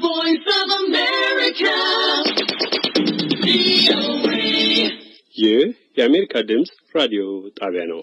voice of America. ይህ የአሜሪካ ድምጽ ራዲዮ ጣቢያ ነው።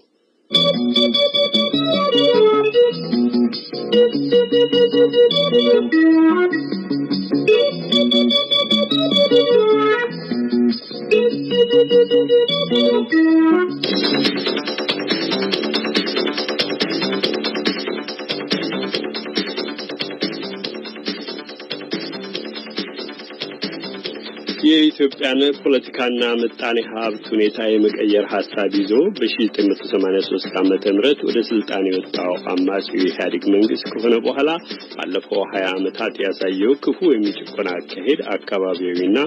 የኢትዮጵያን ፖለቲካና ምጣኔ ሀብት ሁኔታ የመቀየር ሐሳብ ይዞ በ1983 ዓመተ ምህረት ወደ ስልጣን የወጣው አማጺው ኢህአዴግ መንግስት ከሆነ በኋላ ባለፈው 20 ዓመታት ያሳየው ክፉ የሚጭቆና አካሄድ አካባቢያዊና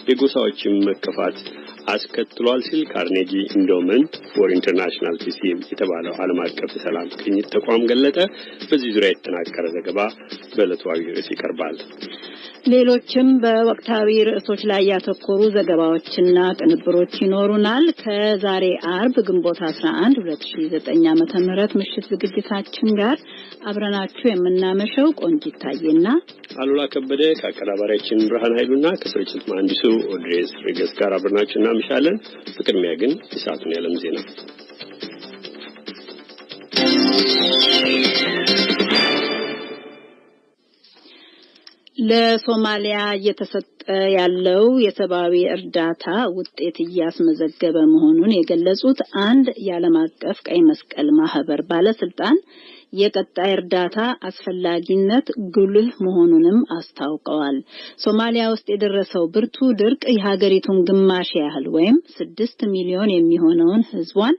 የጎሳዎችን መከፋት አስከትሏል ሲል ካርኔጊ ኢንዶመንት ፎር ኢንተርናሽናል ፒስ የተባለው ዓለም አቀፍ የሰላም ቅኝት ተቋም ገለጸ። በዚህ ዙሪያ የተጠናቀረ ዘገባ በዕለቱ ርዕስ ይቀርባል። ሌሎችም በወቅታዊ ርዕሶች ላይ ያተኮሩ ዘገባዎችና ቅንብሮች ይኖሩናል። ከዛሬ አርብ ግንቦት 11 2009 ዓመተ ምህረት ምሽት ዝግጅታችን ጋር አብረናችሁ የምናመሸው ቆንጂት ታዬና አሉላ ከበደ ከአቀናባሪያችን ብርሃን ኃይሉና ከስርጭት መሐንዲሱ ኦድሬስ ሪገስ ጋር አብረናችሁ እናመሻለን። በቅድሚያ ግን የሰዓቱን የዓለም ዜና። ለሶማሊያ እየተሰጠ ያለው የሰብአዊ እርዳታ ውጤት እያስመዘገበ መሆኑን የገለጹት አንድ የዓለም አቀፍ ቀይ መስቀል ማህበር ባለስልጣን የቀጣይ እርዳታ አስፈላጊነት ጉልህ መሆኑንም አስታውቀዋል። ሶማሊያ ውስጥ የደረሰው ብርቱ ድርቅ የሀገሪቱን ግማሽ ያህል ወይም 6 ሚሊዮን የሚሆነውን ህዝቧን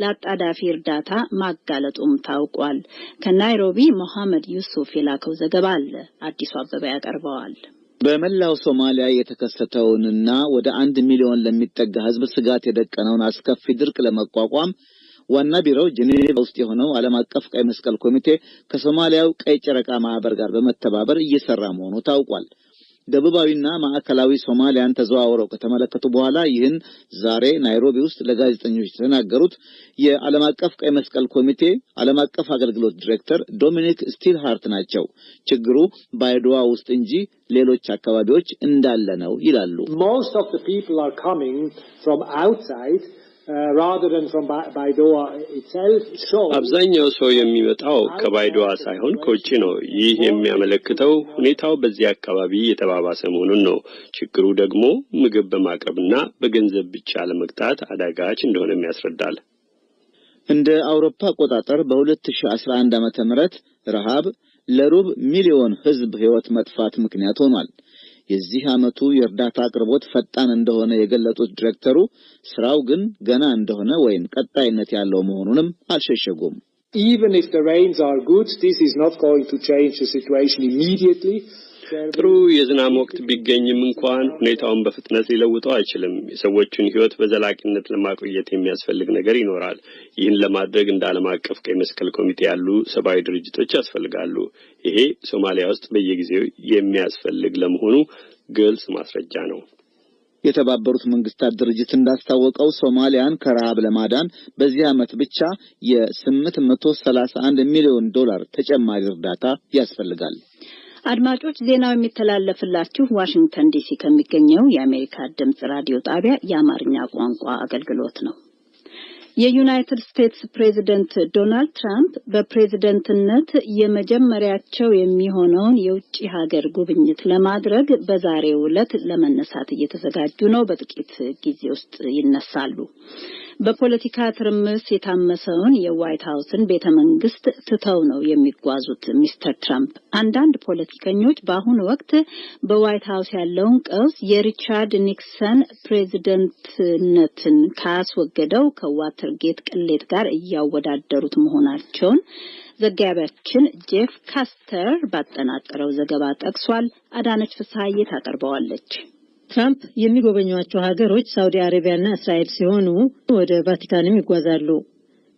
ለአጣዳፊ እርዳታ ማጋለጡም ታውቋል። ከናይሮቢ መሐመድ ዩሱፍ የላከው ዘገባ አለ። አዲሱ አበባ ያቀርበዋል። በመላው ሶማሊያ የተከሰተውንና ወደ 1 ሚሊዮን ለሚጠጋ ህዝብ ስጋት የደቀነውን አስከፊ ድርቅ ለመቋቋም ዋና ቢሮው ጄኔቫ ውስጥ የሆነው ዓለም አቀፍ ቀይ መስቀል ኮሚቴ ከሶማሊያው ቀይ ጨረቃ ማህበር ጋር በመተባበር እየሰራ መሆኑ ታውቋል። ደቡባዊና ማዕከላዊ ሶማሊያን ተዘዋውረው ከተመለከቱ በኋላ ይህን ዛሬ ናይሮቢ ውስጥ ለጋዜጠኞች የተናገሩት የዓለም አቀፍ ቀይ መስቀል ኮሚቴ ዓለም አቀፍ አገልግሎት ዲሬክተር ዶሚኒክ ስቲልሃርት ናቸው። ችግሩ ባይዶዋ ውስጥ እንጂ ሌሎች አካባቢዎች እንዳለ ነው ይላሉ። Most of the people are coming from outside rather than from Baidoa itself. አብዛኛው ሰው የሚመጣው ከባይዶዋ ሳይሆን ከውጪ ነው። ይህ የሚያመለክተው ሁኔታው በዚህ አካባቢ የተባባሰ መሆኑን ነው። ችግሩ ደግሞ ምግብ በማቅረብና በገንዘብ ብቻ ለመግታት አዳጋች እንደሆነ ያስረዳል። እንደ አውሮፓ አቆጣጠር በ2011 ዓመተ ምህረት ረሃብ ለሩብ ሚሊዮን ህዝብ ህይወት መጥፋት ምክንያት ሆኗል። የዚህ አመቱ የእርዳታ አቅርቦት ፈጣን እንደሆነ የገለጹት ዲሬክተሩ ስራው ግን ገና እንደሆነ ወይም ቀጣይነት ያለው መሆኑንም አልሸሸጉም። Even if the rains are good, this is not going to change the situation immediately. ጥሩ የዝናብ ወቅት ቢገኝም እንኳን ሁኔታውን በፍጥነት ሊለውጠው አይችልም። የሰዎችን ህይወት በዘላቂነት ለማቆየት የሚያስፈልግ ነገር ይኖራል። ይህን ለማድረግ እንደ ዓለም አቀፍ ቀይ መስቀል ኮሚቴ ያሉ ሰብአዊ ድርጅቶች ያስፈልጋሉ። ይሄ ሶማሊያ ውስጥ በየጊዜው የሚያስፈልግ ለመሆኑ ግልጽ ማስረጃ ነው። የተባበሩት መንግስታት ድርጅት እንዳስታወቀው ሶማሊያን ከረሃብ ለማዳን በዚህ አመት ብቻ የ831 ሚሊዮን ዶላር ተጨማሪ እርዳታ ያስፈልጋል። አድማጮች ዜናው የሚተላለፍላችሁ ዋሽንግተን ዲሲ ከሚገኘው የአሜሪካ ድምጽ ራዲዮ ጣቢያ የአማርኛ ቋንቋ አገልግሎት ነው። የዩናይትድ ስቴትስ ፕሬዝዳንት ዶናልድ ትራምፕ በፕሬዝዳንትነት የመጀመሪያቸው የሚሆነውን የውጭ ሀገር ጉብኝት ለማድረግ በዛሬው ዕለት ለመነሳት እየተዘጋጁ ነው። በጥቂት ጊዜ ውስጥ ይነሳሉ። በፖለቲካ ትርምስ የታመሰውን የዋይት ሃውስን ቤተመንግስት ትተው ነው የሚጓዙት ሚስተር ትራምፕ። አንዳንድ ፖለቲከኞች በአሁኑ ወቅት በዋይት ሃውስ ያለውን ቀውስ የሪቻርድ ኒክሰን ፕሬዝዳንትነትን ካስወገደው ከዋተርጌት ቅሌት ጋር እያወዳደሩት መሆናቸውን ዘጋቢያችን ጄፍ ካስተር ባጠናቀረው ዘገባ ጠቅሷል። አዳነች ፍስሐዬ ታቀርበዋለች። ትራምፕ የሚጎበኟቸው ሀገሮች ሳውዲ አረቢያና እስራኤል ሲሆኑ ወደ ቫቲካንም ይጓዛሉ።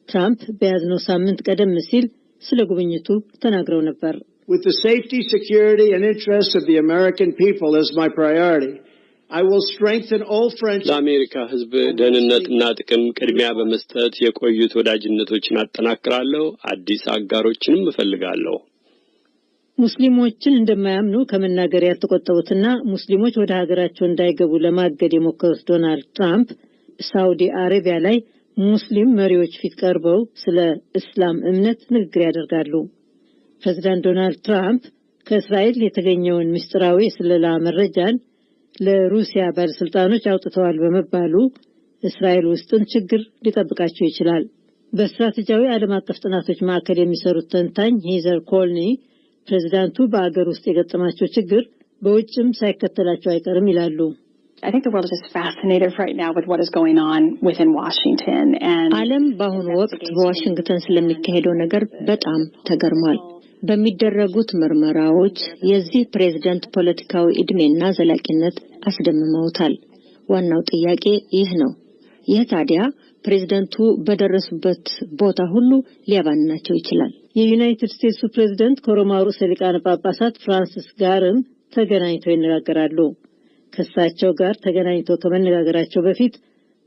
ትራምፕ በያዝነው ሳምንት ቀደም ሲል ስለ ጉብኝቱ ተናግረው ነበር። With the safety, security and interests of the American people as my priority, I will strengthen all friendships. ለአሜሪካ ህዝብ ደህንነትና ጥቅም ቅድሚያ በመስጠት የቆዩት ወዳጅነቶችን አጠናክራለሁ። አዲስ አጋሮችንም እፈልጋለሁ። ሙስሊሞችን እንደማያምኑ ከመናገር ያልተቆጠቡትና ሙስሊሞች ወደ ሀገራቸው እንዳይገቡ ለማገድ የሞከሩት ዶናልድ ትራምፕ ሳውዲ አረቢያ ላይ ሙስሊም መሪዎች ፊት ቀርበው ስለ እስላም እምነት ንግግር ያደርጋሉ። ፕሬዝዳንት ዶናልድ ትራምፕ ከእስራኤል የተገኘውን ምስጢራዊ ስለላ መረጃን ለሩሲያ ባለስልጣኖች አውጥተዋል በመባሉ እስራኤል ውስጥን ችግር ሊጠብቃቸው ይችላል። በስትራቴጂያዊ ዓለም አቀፍ ጥናቶች ማዕከል የሚሰሩት ተንታኝ ሄዘር ኮልኒ ፕሬዝዳንቱ በአገር ውስጥ የገጠማቸው ችግር በውጭም ሳይከተላቸው አይቀርም ይላሉ። I think the world is just fascinated right now with what is going on within Washington and ዓለም በአሁኑ ወቅት በዋሽንግተን ስለሚካሄደው ነገር በጣም ተገርሟል። በሚደረጉት ምርመራዎች የዚህ ፕሬዝዳንት ፖለቲካዊ ዕድሜና ዘላቂነት አስደምመውታል። ዋናው ጥያቄ ይህ ነው። ይህ ታዲያ ፕሬዝዳንቱ በደረሱበት ቦታ ሁሉ ሊያባንናቸው ይችላል። የዩናይትድ ስቴትስ ፕሬዝዳንት ከሮማው ርዕሰ ሊቃነ ጳጳሳት ፍራንሲስ ጋርም ተገናኝተው ይነጋገራሉ። ከሳቸው ጋር ተገናኝተው ከመነጋገራቸው በፊት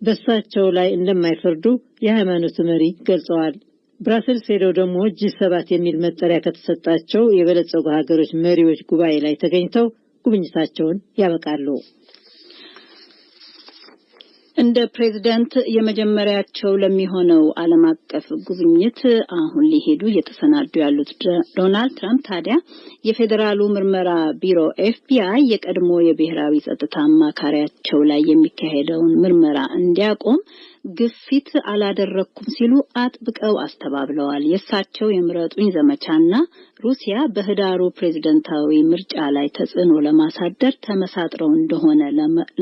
በሳቸው ላይ እንደማይፈርዱ የሃይማኖት መሪ ገልጸዋል። ብራስልስ ሄደው ደግሞ G7 የሚል መጠሪያ ከተሰጣቸው የበለጸጉ ሀገሮች መሪዎች ጉባኤ ላይ ተገኝተው ጉብኝታቸውን ያበቃሉ። እንደ ፕሬዝዳንት የመጀመሪያቸው ለሚሆነው ዓለም አቀፍ ጉብኝት አሁን ሊሄዱ እየተሰናዱ ያሉት ዶናልድ ትራምፕ ታዲያ የፌዴራሉ ምርመራ ቢሮ FBI የቀድሞ የብሔራዊ ጸጥታ አማካሪያቸው ላይ የሚካሄደውን ምርመራ እንዲያቆም ግፊት አላደረኩም ሲሉ አጥብቀው አስተባብለዋል። የሳቸው የምረጡኝ ዘመቻና ሩሲያ በህዳሩ ፕሬዝዳንታዊ ምርጫ ላይ ተጽዕኖ ለማሳደር ተመሳጥረው እንደሆነ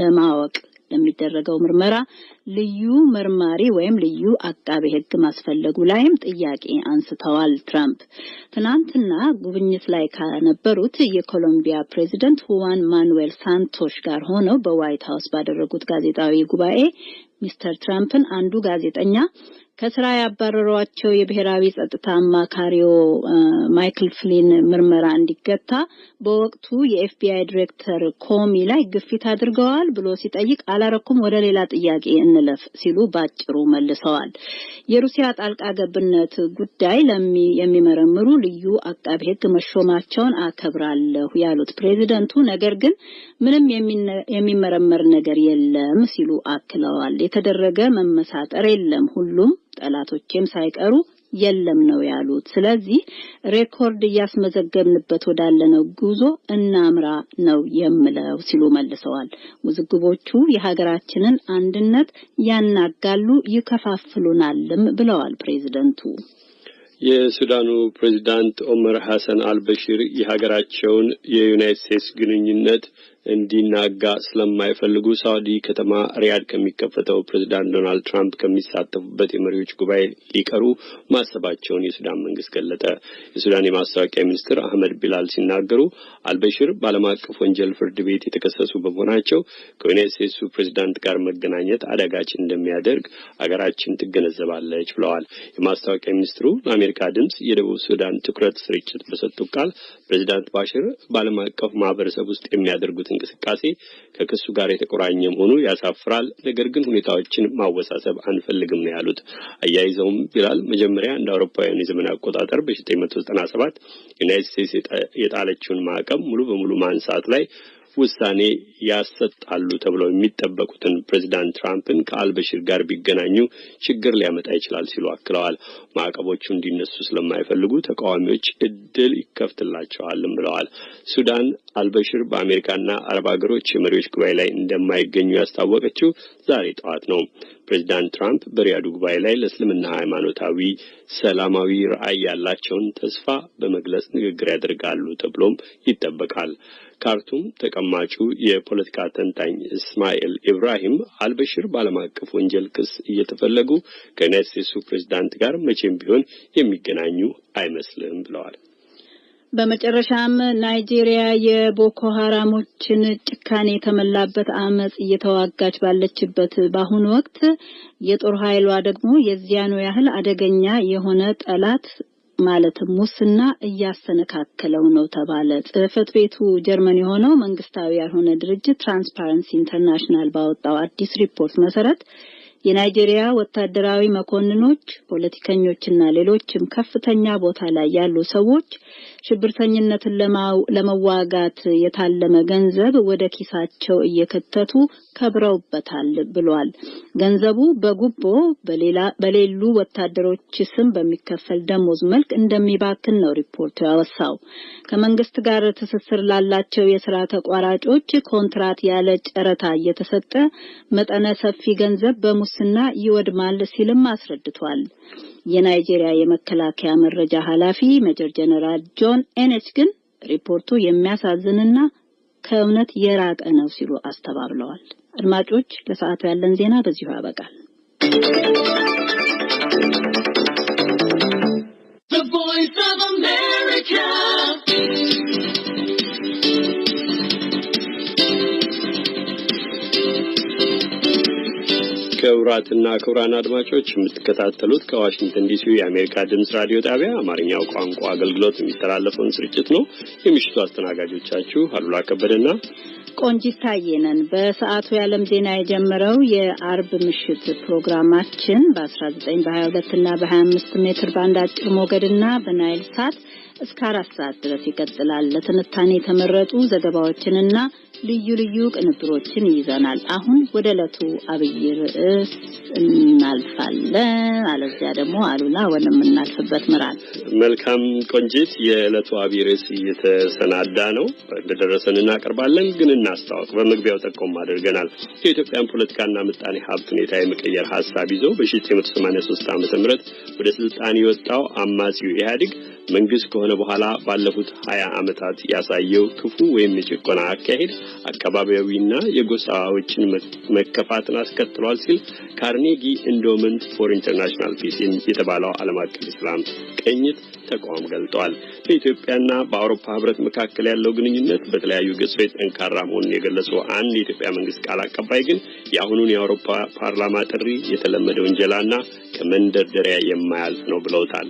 ለማወቅ ለሚደረገው ምርመራ ልዩ መርማሪ ወይም ልዩ አቃቤ ሕግ ማስፈለጉ ላይም ጥያቄ አንስተዋል። ትራምፕ ትናንትና ጉብኝት ላይ ከነበሩት የኮሎምቢያ ፕሬዝዳንት ሁዋን ማኑኤል ሳንቶስ ጋር ሆነው በዋይት ሃውስ ባደረጉት ጋዜጣዊ ጉባኤ ሚስተር ትራምፕን አንዱ ጋዜጠኛ ከስራ ያባረሯቸው የብሔራዊ ጸጥታ አማካሪው ማይክል ፍሊን ምርመራ እንዲገታ በወቅቱ የኤፍቢአይ ዳይሬክተር ኮሚ ላይ ግፊት አድርገዋል ብሎ ሲጠይቅ አላረኩም፣ ወደ ሌላ ጥያቄ እንለፍ ሲሉ ባጭሩ መልሰዋል። የሩሲያ ጣልቃ ገብነት ጉዳይ የሚመረምሩ ልዩ አቃቤ ሕግ መሾማቸውን አከብራለሁ ያሉት ፕሬዝዳንቱ ነገር ግን ምንም የሚመረመር ነገር የለም ሲሉ አክለዋል። የተደረገ መመሳጠር የለም፣ ሁሉም ጠላቶቼም ሳይቀሩ የለም ነው ያሉት። ስለዚህ ሬኮርድ እያስመዘገብንበት ወዳለነው ጉዞ እናምራ ነው የምለው ሲሉ መልሰዋል። ውዝግቦቹ የሀገራችንን አንድነት ያናጋሉ፣ ይከፋፍሉናልም ብለዋል ፕሬዝዳንቱ። የሱዳኑ ፕሬዝዳንት ኦመር ሐሰን አልበሽር የሀገራቸውን የዩናይትድ ስቴትስ ግንኙነት እንዲናጋ ስለማይፈልጉ ሳውዲ ከተማ ሪያድ ከሚከፈተው ፕሬዝዳንት ዶናልድ ትራምፕ ከሚሳተፉበት የመሪዎች ጉባኤ ሊቀሩ ማሰባቸውን የሱዳን መንግስት ገለጠ። የሱዳን የማስታወቂያ ሚኒስትር አህመድ ቢላል ሲናገሩ አልበሽር በዓለም አቀፍ ወንጀል ፍርድ ቤት የተከሰሱ በመሆናቸው ከዩናይትድ ስቴትሱ ፕሬዝዳንት ጋር መገናኘት አዳጋች እንደሚያደርግ አገራችን ትገነዘባለች ብለዋል። የማስታወቂያ ሚኒስትሩ ለአሜሪካ ድምጽ የደቡብ ሱዳን ትኩረት ስርጭት በሰጡት ቃል ፕሬዝዳንት ባሽር በዓለም አቀፍ ማህበረሰብ ውስጥ የሚያደርጉት እንቅስቃሴ ከክሱ ጋር የተቆራኘ መሆኑ ያሳፍራል፣ ነገር ግን ሁኔታዎችን ማወሳሰብ አንፈልግም ነው ያሉት። አያይዘውም ቢላል መጀመሪያ እንደ አውሮፓውያን የዘመን አቆጣጠር በ1997 ዩናይትድ ስቴትስ የጣለችውን ማዕቀብ ሙሉ በሙሉ ማንሳት ላይ ውሳኔ ያሰጣሉ ተብለው የሚጠበቁትን ፕሬዝዳንት ትራምፕን ከአልበሽር ጋር ቢገናኙ ችግር ሊያመጣ ይችላል ሲሉ አክለዋል። ማዕቀቦቹ እንዲነሱ ስለማይፈልጉ ተቃዋሚዎች እድል ይከፍትላቸዋልም ብለዋል። ሱዳን አልበሽር በአሜሪካና አረብ ሀገሮች የመሪዎች ጉባኤ ላይ እንደማይገኙ ያስታወቀችው ዛሬ ጠዋት ነው። ፕሬዝዳንት ትራምፕ በሪያዱ ጉባኤ ላይ ለእስልምና ሃይማኖታዊ ሰላማዊ ራዕይ ያላቸውን ተስፋ በመግለጽ ንግግር ያደርጋሉ ተብሎም ይጠበቃል። ካርቱም ተቀማጩ የፖለቲካ ተንታኝ እስማኤል ኢብራሂም አልበሽር በዓለም አቀፍ ወንጀል ክስ እየተፈለጉ ከዩናይትድ ስቴትሱ ፕሬዝዳንት ጋር መቼም ቢሆን የሚገናኙ አይመስልም ብለዋል። በመጨረሻም ናይጄሪያ የቦኮ ሐራሞችን ጭካኔ የተመላበት አመጽ እየተዋጋች ባለችበት በአሁኑ ወቅት የጦር ኃይሏ ደግሞ የዚያኑ ያህል አደገኛ የሆነ ጠላት ማለትም ሙስና እያሰነካከለው ነው ተባለ። ጽሕፈት ቤቱ ጀርመን የሆነው መንግስታዊ ያልሆነ ድርጅት ትራንስፓረንሲ ኢንተርናሽናል ባወጣው አዲስ ሪፖርት መሰረት የናይጄሪያ ወታደራዊ መኮንኖች፣ ፖለቲከኞችና ሌሎችም ከፍተኛ ቦታ ላይ ያሉ ሰዎች ሽብርተኝነትን ለመዋጋት የታለመ ገንዘብ ወደ ኪሳቸው እየከተቱ ከብረውበታል ብሏል። ገንዘቡ በጉቦ በሌሉ ወታደሮች ስም በሚከፈል ደሞዝ መልክ እንደሚባክን ነው ሪፖርቱ ያወሳው። ከመንግስት ጋር ትስስር ላላቸው የሥራ ተቋራጮች ኮንትራት ያለ ጨረታ እየተሰጠ መጠነ ሰፊ ገንዘብ በሙስና ይወድማል ሲልም አስረድቷል። የናይጄሪያ የመከላከያ መረጃ ኃላፊ ሜጀር ጀነራል ጆን ኤነች ግን ሪፖርቱ የሚያሳዝንና ከእውነት የራቀ ነው ሲሉ አስተባብለዋል። አድማጮች ለሰዓቱ ያለን ዜና በዚሁ ያበቃል። The Voice of America. ክቡራትና ክቡራን አድማጮች የምትከታተሉት ከዋሽንግተን ዲሲ የአሜሪካ ድምጽ ራዲዮ ጣቢያ አማርኛው ቋንቋ አገልግሎት የሚተላለፈውን ስርጭት ነው። የምሽቱ አስተናጋጆቻችሁ አሉላ ከበደና ቆንጂት ታዬ ነን። በሰዓቱ የዓለም ዜና የጀመረው የአርብ ምሽት ፕሮግራማችን በ19 በ22 እና በ25 ሜትር ባንድ አጭር ሞገድና በናይል ሳት እስከ 4 ሰዓት ድረስ ይቀጥላል። ለትንታኔ የተመረጡ ዘገባዎችንና ልዩ ልዩ ቅንብሮችን ይዘናል። አሁን ወደ ዕለቱ አብይ ርዕስ እናልፋለን። አለዚያ ደግሞ አሉላ ወደምናልፍበት ምራን። መልካም ቆንጂት፣ የዕለቱ አብይ ርዕስ እየተሰናዳ ነው። እንደደረሰን እናቀርባለን። ግን እናስተዋወቅ፣ በመግቢያው ጠቆም አድርገናል። የኢትዮጵያን ፖለቲካና ምጣኔ ሀብት ሁኔታ የመቀየር ሐሳብ ይዞ በ1983 ዓ.ም ወደ ስልጣን የወጣው አማጺው ኢህአዴግ መንግስት ከሆነ በኋላ ባለፉት 20 ዓመታት ያሳየው ክፉ ወይም የጭቆና አካሄድ አካባቢያዊና የጎሳዎችን መከፋትን አስከትሏል ሲል ካርኔጊ ኢንዶመንት ፎር ኢንተርናሽናል ፒስ የተባለው ዓለም አቀፍ ኢስላም ቅኝት ተቋም ገልጧል። በኢትዮጵያና በአውሮፓ ህብረት መካከል ያለው ግንኙነት በተለያዩ ገጾች ጠንካራ መሆኑን የገለጸው አንድ የኢትዮጵያ መንግስት ቃል አቀባይ ግን የአሁኑን የአውሮፓ ፓርላማ ጥሪ የተለመደ ወንጀላና ከመንደርደሪያ የማያልፍ ነው ብለውታል።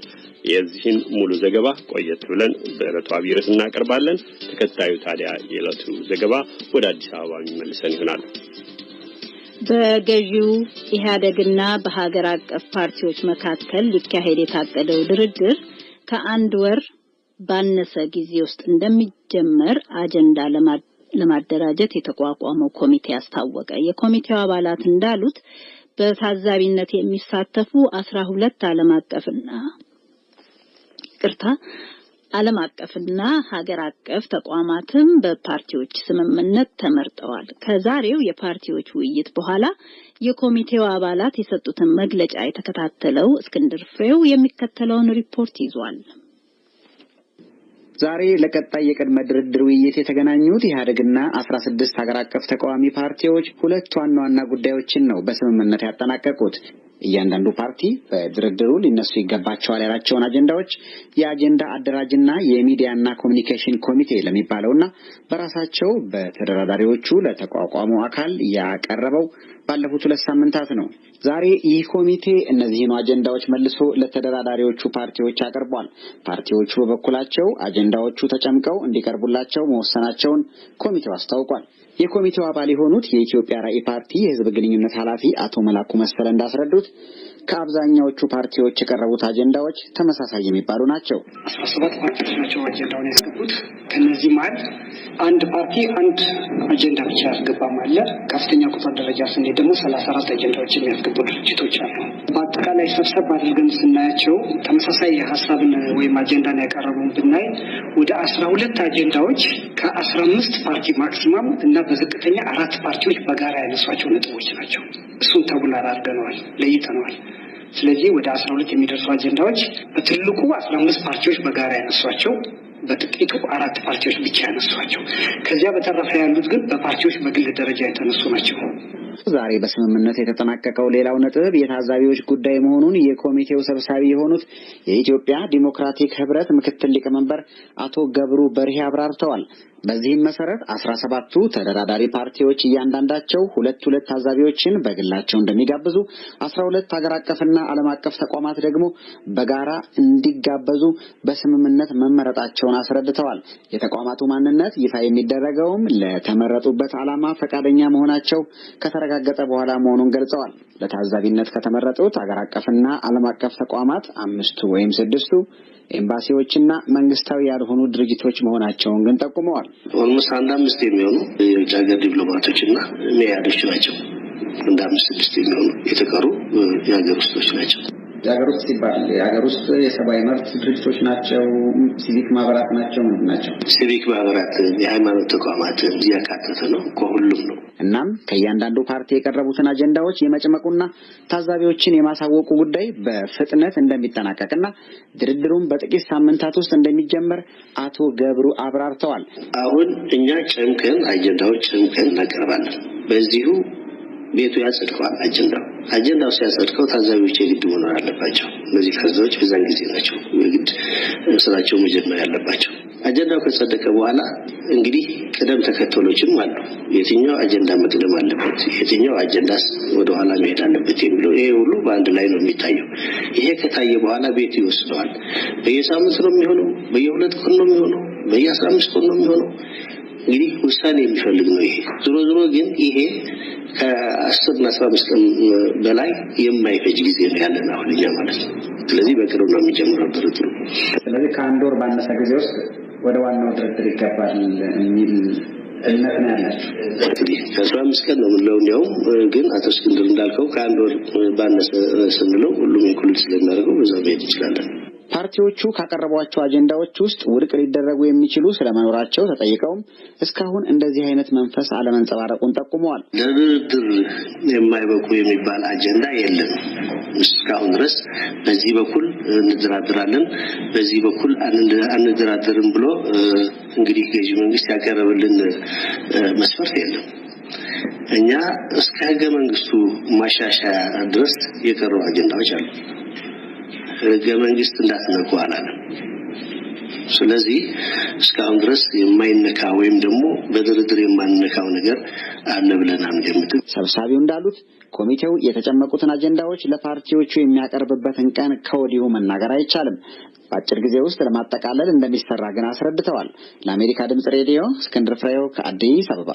የዚህን ሙሉ ዘገባ ቆየት ብለን በዕለቱ አብይ ርዕስ እናቀርባለን። ተከታዩ ታዲያ የዕለቱ ዘገባ ወደ አዲስ አበባ የሚመልሰን ይሆናል። በገዢው ኢህአዴግና በሀገር አቀፍ ፓርቲዎች መካከል ሊካሄድ የታቀደው ድርድር ከአንድ ወር ባነሰ ጊዜ ውስጥ እንደሚጀመር አጀንዳ ለማደራጀት የተቋቋመው ኮሚቴ አስታወቀ። የኮሚቴው አባላት እንዳሉት በታዛቢነት የሚሳተፉ 12 ዓለም አቀፍና ሀገር አቀፍ ተቋማትም በፓርቲዎች ስምምነት ተመርጠዋል። ከዛሬው የፓርቲዎች ውይይት በኋላ የኮሚቴው አባላት የሰጡትን መግለጫ የተከታተለው እስክንድር ፍሬው የሚከተለውን ሪፖርት ይዟል። ዛሬ ለቀጣይ የቅድመ ድርድር ውይይት የተገናኙት ኢህአዴግና 16 ሀገር አቀፍ ተቃዋሚ ፓርቲዎች ሁለት ዋና ዋና ጉዳዮችን ነው በስምምነት ያጠናቀቁት። እያንዳንዱ ፓርቲ በድርድሩ ሊነሱ ይገባቸዋል ያላቸውን አጀንዳዎች የአጀንዳ አደራጅና የሚዲያና ኮሚኒኬሽን ኮሚቴ ለሚባለውና በራሳቸው በተደራዳሪዎቹ ለተቋቋመው አካል ያቀረበው ባለፉት 2 ሳምንታት ነው። ዛሬ ይህ ኮሚቴ እነዚህን አጀንዳዎች መልሶ ለተደራዳሪዎቹ ፓርቲዎች አቀርቧል። ፓርቲዎቹ በበኩላቸው አጀንዳዎቹ ተጨምቀው እንዲቀርቡላቸው መወሰናቸውን ኮሚቴው አስታውቋል። የኮሚቴው አባል የሆኑት የኢትዮጵያ ራዕይ ፓርቲ የህዝብ ግንኙነት ኃላፊ አቶ መላኩ መሰለ እንዳስረዱት ከአብዛኛዎቹ ፓርቲዎች የቀረቡት አጀንዳዎች ተመሳሳይ የሚባሉ ናቸው። 17 ፓርቲዎች ናቸው አጀንዳውን ያስገቡት። ከነዚህ መሀል አንድ ፓርቲ አንድ አጀንዳ ብቻ ያስገባም አለ። ከፍተኛ ቁጥር ደረጃ ስንሄድ ደግሞ 34 አጀንዳዎችን ያስገቡ ድርጅቶች አሉ። በአጠቃላይ ሰብሰብ አድርገን ስናያቸው ተመሳሳይ ሀሳብን ወይም አጀንዳን ያቀረቡን ብናይ ወደ 12 አጀንዳዎች ከ15 ፓርቲ ማክሲማም እና በዝቅተኛ 4 ፓርቲዎች በጋራ ያነሷቸው ነጥቦች ናቸው። እሱን ተቡላር አድርገነዋል፣ ለይተነዋል። ስለዚህ ወደ 12 የሚደርሱ አጀንዳዎች በትልቁ 15 ፓርቲዎች በጋራ ያነሷቸው፣ በጥቂቱ 4 ፓርቲዎች ብቻ ያነሷቸው። ከዚያ በተረፈ ያሉት ግን በፓርቲዎች በግል ደረጃ የተነሱ ናቸው። ዛሬ በስምምነት የተጠናቀቀው ሌላው ነጥብ የታዛቢዎች ጉዳይ መሆኑን የኮሚቴው ሰብሳቢ የሆኑት የኢትዮጵያ ዲሞክራቲክ ህብረት ምክትል ሊቀመንበር አቶ ገብሩ በርሄ አብራርተዋል። በዚህም መሰረት 17ቱ ተደራዳሪ ፓርቲዎች እያንዳንዳቸው ሁለት ታዛቢዎችን በግላቸው እንደሚጋብዙ 12 ሀገር አቀፍና ዓለም አቀፍ ተቋማት ደግሞ በጋራ እንዲጋበዙ በስምምነት መመረጣቸውን አስረድተዋል። የተቋማቱ ማንነት ይፋ የሚደረገውም ለተመረጡበት ዓላማ ፈቃደኛ መሆናቸው ከተረጋገጠ በኋላ መሆኑን ገልጸዋል። ለታዛቢነት ከተመረጡት ሀገር አቀፍና ዓለም አቀፍ ተቋማት 5ቱ ወይም 6ቱ ኤምባሲዎችና መንግስታዊ ያልሆኑ ድርጅቶች መሆናቸውን ግን ጠቁመዋል። ኦልሞስት 5 የሚሆኑ የውጭ ሀገር ዲፕሎማቶችና ሚያዶች ናቸው። 5-6 የሚሆኑ የተቀሩ የሀገር ውስጦች ናቸው። የሀገር ውስጥ ሲባል የሀገር ውስጥ የሰብአዊ መብት ድርጅቶች ናቸው፣ ሲቪክ ማህበራት ናቸው ናቸው። ሲቪክ ማህበራት የሃይማኖት ተቋማት ያካተተ ነው፣ ከሁሉም ነው። እናም ከእያንዳንዱ ፓርቲ የቀረቡትን አጀንዳዎች የመጭመቁና ታዛቢዎችን የማሳወቁ ጉዳይ በፍጥነት እንደሚጠናቀቅና ድርድሩም በጥቂት ሳምንታት ውስጥ እንደሚጀመር አቶ ገብሩ አብራርተዋል። አሁን እኛ ጨምቀን አጀንዳዎች ጨምቀን እናቀርባለን። በዚሁ ቤቱ ያጸድቀዋል። አጀንዳው ሲያጸድቀው ታዛቢዎች የግድ መኖር አለባቸው። እነዚህ ታዛቢዎች በዛን ጊዜ ናቸው የግድ ስራቸው መጀመር ያለባቸው። አጀንዳው ከጸደቀ በኋላ እንግዲህ ቅደም ተከተሎችም አሉ። የትኛው አጀንዳ መቅደም አለበት፣ የትኛው አጀንዳስ ወደ ኋላ መሄድ አለበት የሚለው ይሄ ሁሉ በአንድ ላይ ነው የሚታየው። ይሄ ከታየ በኋላ ቤቱ ይወስነዋል። በየሳምንት ነው የሚሆነው፣ በየ2 ቀን ነው የሚሆነው፣ በየ15 ቀን ነው የሚሆነው። እንግዲህ ውሳኔ የሚፈልግ ነው ይሄ። ዞሮ ግን ይሄ ከ10 እና 15 ቀን በላይ የማይፈጅ ጊዜ ነው ያለን አሁን እኛ ማለት ነው። ስለዚህ በቅርቡ ነው የሚጀምረው ድርድሩ። ስለዚህ ከአንድ ወር ባነሰ ጊዜ ውስጥ ወደ ዋናው ድርድር ይገባል የሚል እምነት ነው ያላችሁ? እንግዲህ ከ15 ቀን ነው የምንለው ነው። ግን አቶ እስክንድር እንዳልከው ከአንድ ወር ባነሰ ስንለው ሁሉም ኢንክሉድ ስለሚያደርገው በዛ መሄድ ይችላል። ፓርቲዎቹ ካቀረቧቸው አጀንዳዎች ውስጥ ውድቅ ሊደረጉ የሚችሉ ስለመኖራቸው ተጠይቀውም እስካሁን እንደዚህ አይነት መንፈስ አለመንጸባረቁን ጠቁመዋል። ለድርድር የማይበቁ የሚባል አጀንዳ የለም እስካሁን ድረስ። በዚህ በኩል እንደራደራለን፣ በዚህ በኩል አንደራደርም ብሎ እንግዲህ ገዢ መንግስት ያቀረበልን መስፈርት የለም። እኛ እስከ ህገ መንግስቱ ማሻሻያ ድረስ የቀሩ አጀንዳዎች አሉ። ህገ መንግስት እንዳትነኩ አላለም። ስለዚህ እስካሁን ድረስ የማይነካ ወይም ደግሞ በድርድር የማንነካው ነገር አለ ብለን አንገምትም። ሰብሳቢው እንዳሉት ኮሚቴው የተጨመቁትን አጀንዳዎች ለፓርቲዎቹ የሚያቀርብበትን ቀን ከወዲሁ መናገር አይቻልም። በአጭር ጊዜ ውስጥ ለማጠቃለል እንደሚሰራ ግን አስረድተዋል። ለአሜሪካ ድምጽ ሬዲዮ እስክንድር ፍሬው ከአዲስ አበባ።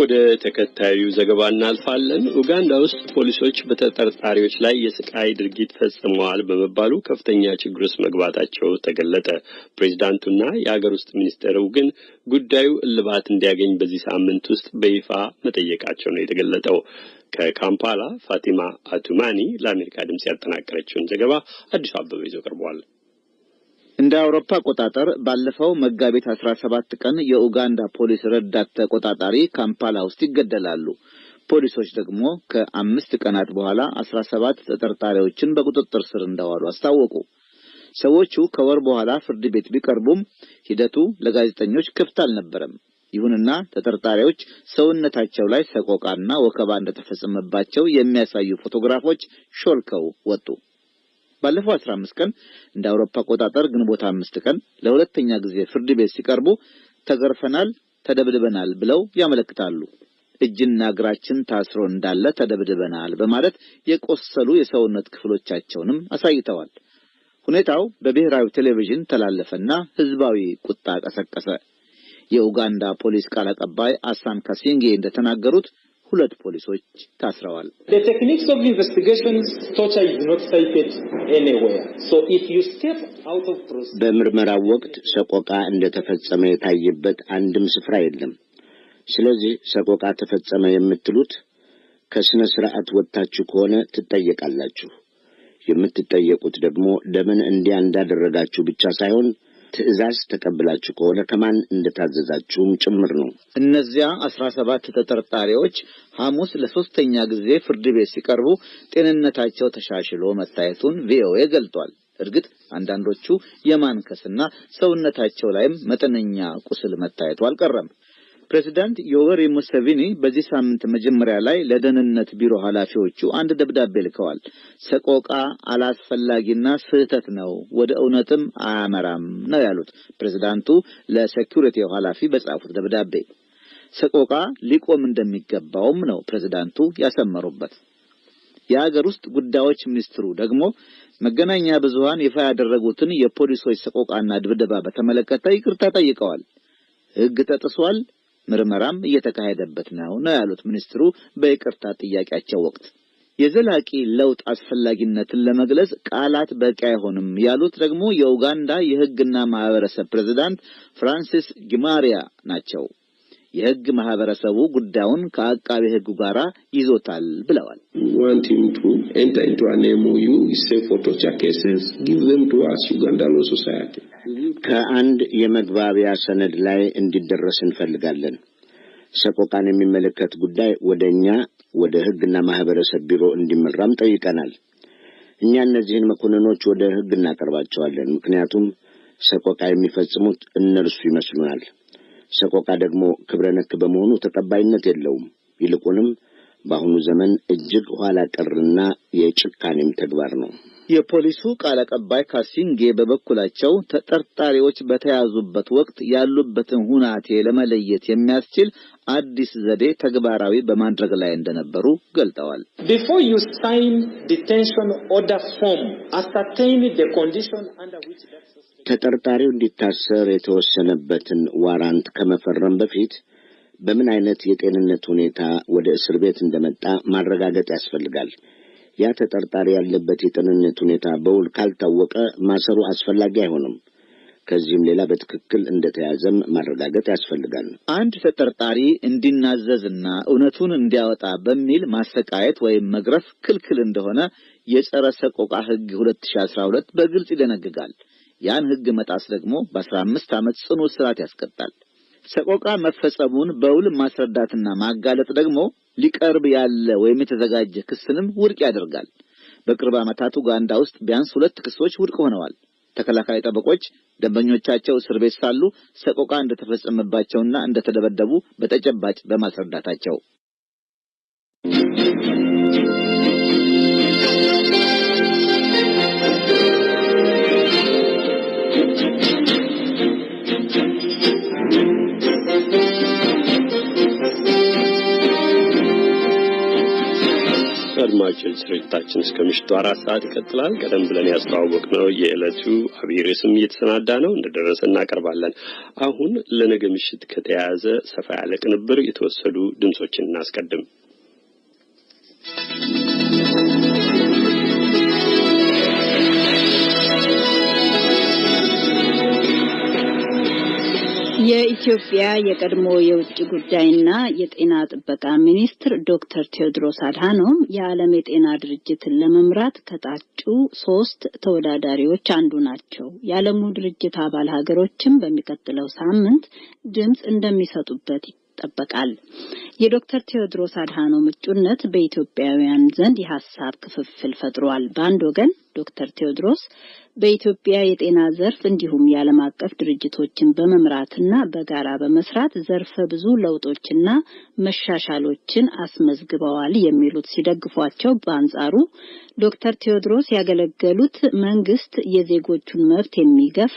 ወደ ተከታዩ ዘገባ እናልፋለን። ኡጋንዳ ውስጥ ፖሊሶች በተጠርጣሪዎች ላይ የስቃይ ድርጊት ፈጽመዋል በመባሉ ከፍተኛ ችግር ውስጥ መግባታቸው ተገለጠ። ፕሬዝዳንቱና የሀገር ውስጥ ሚኒስትሩ ግን ጉዳዩ እልባት እንዲያገኝ በዚህ ሳምንት ውስጥ በይፋ መጠየቃቸው ነው የተገለጠው። ከካምፓላ ፋቲማ አቱማኒ ለአሜሪካ ድምጽ ያጠናቀረችውን ዘገባ አዲሱ አበበ ይዞ ቀርቧል። እንደ አውሮፓ አቆጣጠር ባለፈው መጋቢት 17 ቀን የኡጋንዳ ፖሊስ ረዳት ተቆጣጣሪ ካምፓላ ውስጥ ይገደላሉ። ፖሊሶች ደግሞ ከ5 ቀናት በኋላ 17 ተጠርጣሪዎችን በቁጥጥር ስር እንዳዋሉ አስታወቁ። ሰዎቹ ከወር በኋላ ፍርድ ቤት ቢቀርቡም ሂደቱ ለጋዜጠኞች ክፍት አልነበረም። ይሁንና ተጠርጣሪዎች ሰውነታቸው ላይ ሰቆቃና ወከባ እንደተፈጸመባቸው የሚያሳዩ ፎቶግራፎች ሾልከው ወጡ። ባለፈው 15 ቀን እንደ አውሮፓ አቆጣጠር ግንቦት 5 ቀን ለሁለተኛ ጊዜ ፍርድ ቤት ሲቀርቡ ተገርፈናል፣ ተደብድበናል ብለው ያመለክታሉ። እጅና እግራችን ታስሮ እንዳለ ተደብድበናል በማለት የቆሰሉ የሰውነት ክፍሎቻቸውንም አሳይተዋል። ሁኔታው በብሔራዊ ቴሌቪዥን ተላለፈና ህዝባዊ ቁጣ ቀሰቀሰ። የኡጋንዳ ፖሊስ ቃል አቀባይ አሳን ካሲንጌ እንደተናገሩት 2 ፖሊሶች ታስረዋል። The techniques of investigations torture is not cited anywhere. So if you step out of procedure በምርመራው ወቅት ሰቆቃ እንደተፈጸመ የታየበት አንድም ስፍራ የለም። ስለዚህ ሰቆቃ ተፈጸመ የምትሉት ከስነ ስርዓት ወጣችሁ ከሆነ ትጠየቃላችሁ። የምትጠየቁት ደግሞ ለምን እንዲያ እንዳደረጋችሁ ብቻ ሳይሆን ትዕዛዝ ተቀብላችሁ ከሆነ ከማን እንደታዘዛችሁም ጭምር ነው። እነዚያ 17 ተጠርጣሪዎች ሐሙስ ለሶስተኛ ጊዜ ፍርድ ቤት ሲቀርቡ ጤንነታቸው ተሻሽሎ መታየቱን ቪኦኤ ገልጧል። እርግጥ አንዳንዶቹ የማንከስና ሰውነታቸው ላይም መጠነኛ ቁስል መታየቱ አልቀረም። ፕሬዝዳንት ዮዌሪ ሙሴቪኒ በዚህ ሳምንት መጀመሪያ ላይ ለደህንነት ቢሮ ኃላፊዎቹ አንድ ደብዳቤ ልከዋል። ሰቆቃ አላስፈላጊና ስህተት ነው፣ ወደ እውነትም አያመራም ነው ያሉት ፕሬዝዳንቱ ለሴኩሪቲው ኃላፊ በጻፉት ደብዳቤ። ሰቆቃ ሊቆም እንደሚገባውም ነው ፕሬዝዳንቱ ያሰመሩበት። የሀገር ውስጥ ጉዳዮች ሚኒስትሩ ደግሞ መገናኛ ብዙሃን ይፋ ያደረጉትን የፖሊሶች ሰቆቃና ድብደባ በተመለከተ ይቅርታ ጠይቀዋል። ሕግ ተጥሷል፣ ምርመራም እየተካሄደበት ነው ያሉት ሚኒስትሩ በይቅርታ ጥያቄያቸው ወቅት። የዘላቂ ለውጥ አስፈላጊነትን ለመግለጽ ቃላት በቂ አይሆንም ያሉት ደግሞ የኡጋንዳ የሕግና ማህበረሰብ ፕሬዝዳንት ፍራንሲስ ጊማሪያ ናቸው። የሕግ ማህበረሰቡ ጉዳዩን ከአቃቤ ሕጉ ጋራ ይዞታል ብለዋል። ከአንድ የመግባቢያ ሰነድ ላይ እንዲደረስ እንፈልጋለን። ሰቆቃን የሚመለከት ጉዳይ ወደኛ ወደ ሕግና ማህበረሰብ ቢሮ እንዲመራም ጠይቀናል። እኛ እነዚህን መኮንኖች ወደ ሕግ እናቀርባቸዋለን፣ ምክንያቱም ሰቆቃ የሚፈጽሙት እነርሱ ይመስሉናል። ሰቆቃ ደግሞ ክብረነክ በመሆኑ ተቀባይነት የለውም። ይልቁንም በአሁኑ ዘመን እጅግ ኋላ ቀርና የጭካኔም ተግባር ነው። የፖሊሱ ቃል አቀባይ ካሲንጌ በበኩላቸው ተጠርጣሪዎች በተያዙበት ወቅት ያሉበትን ሁናቴ ለመለየት የሚያስችል አዲስ ዘዴ ተግባራዊ በማድረግ ላይ እንደነበሩ ገልጠዋል። Before you sign detention order form, ascertain the condition under which ተጠርጣሪው እንዲታሰር የተወሰነበትን ዋራንት ከመፈረም በፊት በምን አይነት የጤንነት ሁኔታ ወደ እስር ቤት እንደመጣ ማረጋገጥ ያስፈልጋል። ያ ተጠርጣሪ ያለበት የጤንነት ሁኔታ በውል ካልታወቀ ማሰሩ አስፈላጊ አይሆንም። ከዚህም ሌላ በትክክል እንደተያዘም ማረጋገጥ ያስፈልጋል። አንድ ተጠርጣሪ እንዲናዘዝና እውነቱን እንዲያወጣ በሚል ማሰቃየት ወይም መግረፍ ክልክል እንደሆነ የጸረ ሰቆቃ ሕግ 2012 በግልጽ ይደነግጋል። ያን ሕግ መጣስ ደግሞ በ15 ዓመት ጽኑ እስራት ያስቀጣል። ሰቆቃ መፈጸሙን በውል ማስረዳትና ማጋለጥ ደግሞ ሊቀርብ ያለ ወይም የተዘጋጀ ክስንም ውድቅ ያደርጋል። በቅርብ ዓመታት ኡጋንዳ ውስጥ ቢያንስ 2 ክሶች ውድቅ ሆነዋል። ተከላካይ ጠበቆች ደንበኞቻቸው እስር ቤት ሳሉ ሰቆቃ እንደተፈጸመባቸውና እንደተደበደቡ በተጨባጭ በማስረዳታቸው አድማጮች ስርጭታችን እስከ ምሽቱ 4 ሰዓት ይቀጥላል። ቀደም ብለን ያስተዋወቅነው የዕለቱ አብይ ርዕስም እየተሰናዳ ነው፣ እንደደረሰ እናቀርባለን። አሁን ለነገ ምሽት ከተያዘ ሰፋ ያለ ቅንብር የተወሰዱ ድምጾችን እናስቀድም። የኢትዮጵያ የቀድሞ የውጭ ጉዳይና የጤና ጥበቃ ሚኒስትር ዶክተር ቴዎድሮስ አድሃኖም የዓለም የጤና ድርጅትን ለመምራት ከታጩ 3 ተወዳዳሪዎች አንዱ ናቸው። የዓለሙ ድርጅት አባል ሀገሮችም በሚቀጥለው ሳምንት ድምጽ እንደሚሰጡበት ይጠበቃል። የዶክተር ቴዎድሮስ አድሃኖም እጩነት በኢትዮጵያውያን ዘንድ የሐሳብ ክፍፍል ፈጥሯል። በአንድ ወገን ዶክተር ቴዎድሮስ በኢትዮጵያ የጤና ዘርፍ እንዲሁም የዓለም አቀፍ ድርጅቶችን በመምራትና በጋራ በመስራት ዘርፈ ብዙ ለውጦችና መሻሻሎችን አስመዝግበዋል የሚሉት ሲደግፏቸው፣ በአንጻሩ ዶክተር ቴዎድሮስ ያገለገሉት መንግስት የዜጎቹን መብት የሚገፍ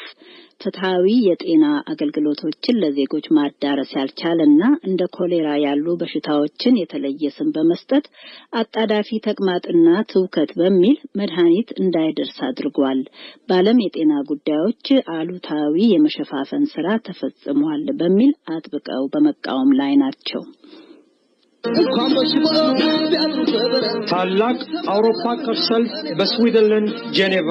ፍትሃዊ የጤና አገልግሎቶችን ለዜጎች ማዳረስ ያልቻለና እንደ ኮሌራ ያሉ በሽታዎችን የተለየ ስም በመስጠት አጣዳፊ ተቅማጥና ትውከት በሚል መድኃኒት እንዳይደርስ አድርጓል። በዓለም የጤና ጉዳዮች አሉታዊ የመሸፋፈን ስራ ተፈጽሟል በሚል አጥብቀው በመቃወም ላይ ናቸው። ታላቅ አውሮፓ አቀፍ ሰልፍ በስዊዘርላንድ ጄኔቫ።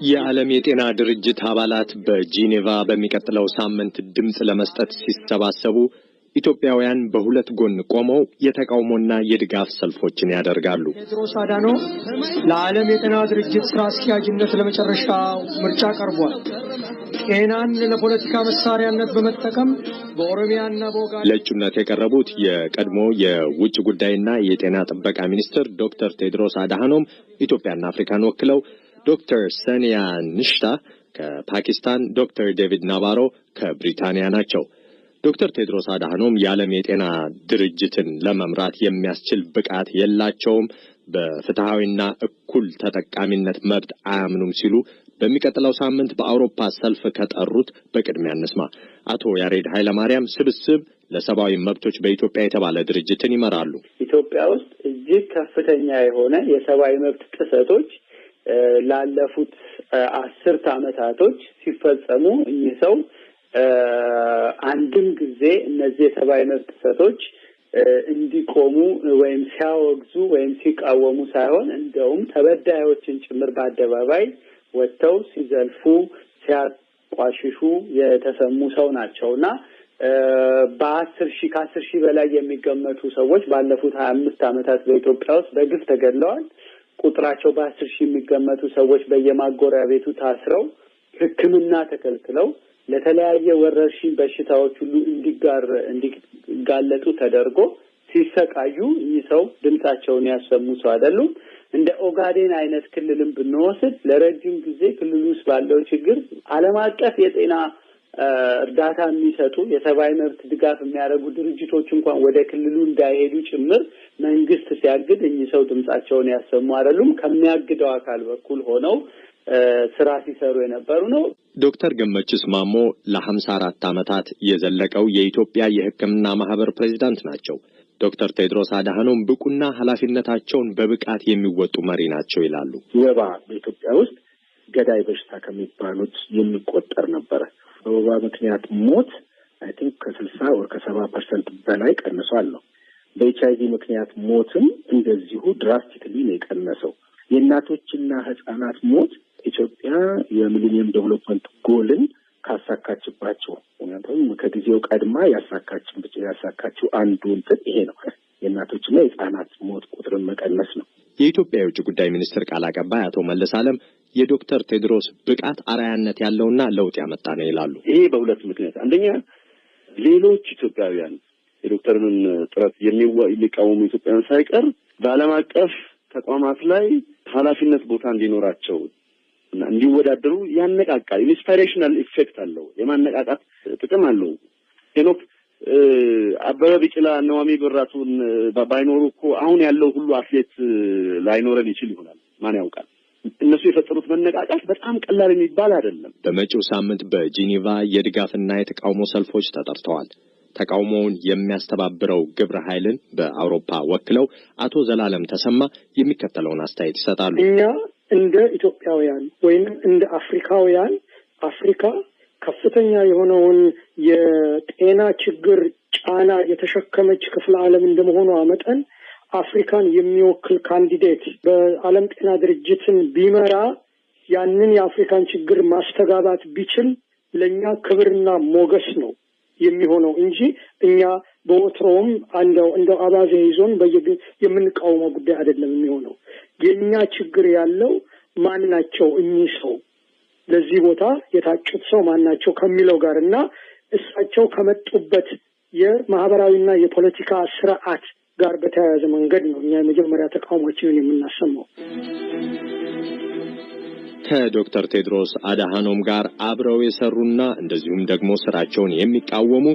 የዓለም የጤና ድርጅት አባላት በጄኔቫ በሚቀጥለው ሳምንት ድምጽ ለመስጠት ሲሰባሰቡ ኢትዮጵያውያን በሁለት ጎን ቆመው የተቃውሞና የድጋፍ ሰልፎችን ያደርጋሉ። ቴዎድሮስ አድሃኖም ለዓለም የጤና ድርጅት ስራ አስኪያጅነት ለመጨረሻው ምርጫ ቀርቧል። ጤናን ለፖለቲካ መሳሪያነት በመጠቀም በኦሮሚያና በኦጋዴን ለእጩነት የቀረቡት የቀድሞ የውጭ ጉዳይና የጤና ጥበቃ ሚኒስትር ዶክተር ቴዎድሮስ አድሃኖም ኢትዮጵያና አፍሪካን ወክለው ዶክተር ሰኒያ ንሽታ ከፓኪስታን፣ ዶክተር ዴቪድ ናባሮ ከብሪታንያ ናቸው። ዶክተር ቴድሮስ አድሃኖም የዓለም የጤና ድርጅትን ለመምራት የሚያስችል ብቃት የላቸውም፣ በፍትሃዊና እኩል ተጠቃሚነት መብት አያምኑም ሲሉ በሚቀጥለው ሳምንት በአውሮፓ ሰልፍ ከጠሩት በቅድሚያ እንስማ። አቶ ያሬድ ኃይለማርያም ስብስብ ለሰብአዊ መብቶች በኢትዮጵያ የተባለ ድርጅትን ይመራሉ። ኢትዮጵያ ውስጥ እጅግ ከፍተኛ የሆነ የሰብአዊ መብት ጥሰቶች ላለፉት 10 ዓመታቶች ሲፈጸሙ እኚህ ሰው አንድም ጊዜ እነዚህ የሰብአዊ መብት ጥሰቶች እንዲቆሙ ወይም ሲያወግዙ ወይም ሲቃወሙ ሳይሆን እንደውም ተበዳዮችን ጭምር በአደባባይ ወጥተው ሲዘልፉ ሲያቋሽሹ የተሰሙ ሰው ናቸውና ከ10 ሺህ በላይ የሚገመቱ ሰዎች ባለፉት 25 ዓመታት በኢትዮጵያ ውስጥ በግፍ ተገድለዋል። ቁጥራቸው በ10 ሺህ የሚገመቱ ሰዎች በየማጎሪያ ቤቱ ታስረው ሕክምና ተከልክለው ለተለያየ ወረርሽኝ በሽታዎች ሁሉ እንዲጋለጡ ተደርጎ ሲሰቃዩ ይህ ሰው ድምጻቸውን ያሰሙ ሰው አይደሉም። እንደ ኦጋዴን አይነት ክልልን ብንወስድ ለረጅም ጊዜ ክልሉ ውስጥ ባለው ችግር ዓለም አቀፍ የጤና እርዳታ የሚሰጡ የሰብአዊ መብት ድጋፍ የሚያደርጉ ድርጅቶች እንኳን ወደ ክልሉ እንዳይሄዱ ጭምር መንግስት ሲያግድ እኚህ ሰው ድምጻቸውን ያሰሙ አይደሉም። ከሚያግደው አካል በኩል ሆነው ስራ ሲሰሩ የነበሩ ነው። ዶክተር ገመችስ ማሞ ለ54 ዓመታት የዘለቀው የኢትዮጵያ የሕክምና ማህበር ፕሬዝዳንት ናቸው። ዶክተር ቴድሮስ አድሃኖም ብቁና ኃላፊነታቸውን በብቃት የሚወጡ መሪ ናቸው ይላሉ። ወባ በኢትዮጵያ ውስጥ ገዳይ በሽታ ከሚባሉት የሚቆጠር ነበረ። በወባ ምክንያት ሞት አይ ቲንክ ከ60 ወር ከ70% በላይ ቀንሷል ነው። በኤችአይቪ ምክንያት ሞትም እንደዚሁ ድራስቲክሊ ነው የቀነሰው። የእናቶችና ህጻናት ሞት ኢትዮጵያ የሚሊኒየም ዴቨሎፕመንት ጎልን ካሳካችባቸው ምክንያቱም ከጊዜው ቀድማ ያሳካችው አንዱ እንትን ይሄ ነው። የእናቶችና የህጻናት ሞት ቁጥርን መቀነስ ነው። የኢትዮጵያ የውጭ ጉዳይ ሚኒስትር ቃል አቀባይ አቶ መለስ ዓለም የዶክተር ቴድሮስ ብቃት አርአያነት ያለውና ለውጥ ያመጣ ነው ይላሉ። ይሄ በሁለት ምክንያት፣ አንደኛ ሌሎች ኢትዮጵያውያን የዶክተርን ጥረት የሚቃወሙ ኢትዮጵያውያን ሳይቀር በዓለም አቀፍ ተቋማት ላይ ኃላፊነት ቦታ እንዲኖራቸው እና እንዲወዳደሩ ያነቃቃል። ኢንስፓይሬሽናል ኢፌክት አለው፣ የማነቃቃት ጥቅም አለው። ሄኖክ አበበ ቢቂላ ነዋሚ ብራቱን ባይኖሩ እኮ አሁን ያለው ሁሉ አትሌት ላይኖረን ይችል ይሆናል። ማን ያውቃል? እነሱ የፈጠሩት መነቃቃት በጣም ቀላል የሚባል አይደለም። በመጪው ሳምንት በጂኒቫ የድጋፍና የተቃውሞ ሰልፎች ተጠርተዋል። ተቃውሞውን የሚያስተባብረው ግብረ ኃይልን በአውሮፓ ወክለው አቶ ዘላለም ተሰማ የሚከተለውን አስተያየት ይሰጣሉ። እኛ እንደ ኢትዮጵያውያን ወይም እንደ አፍሪካውያን አፍሪካ ከፍተኛ የሆነውን የጤና ችግር ጫና የተሸከመች ክፍለ ዓለም እንደመሆኗ መጠን አፍሪካን የሚወክል ካንዲዴት በዓለም ጤና ድርጅትን ቢመራ ያንን የአፍሪካን ችግር ማስተጋባት ቢችል ለኛ ክብርና ሞገስ ነው የሚሆነው እንጂ እኛ በወትሮም እንደው አባዜ ይዞን የምንቃወመው ጉዳይ አይደለም የሚሆነው። የኛ ችግር ያለው ማናቸው እኚህ ሰው ለዚህ ቦታ የታጩት ሰው ማናቸው ከሚለው ጋርና እሳቸው ከመጡበት የማህበራዊና የፖለቲካ ስርዓት ጋር በተያያዘ መንገድ ነው እኛ የመጀመሪያ ተቃውሟችንን የምናሰማው። ከዶክተር ቴድሮስ አድሃኖም ጋር አብረው የሰሩና እንደዚሁም ደግሞ ስራቸውን የሚቃወሙ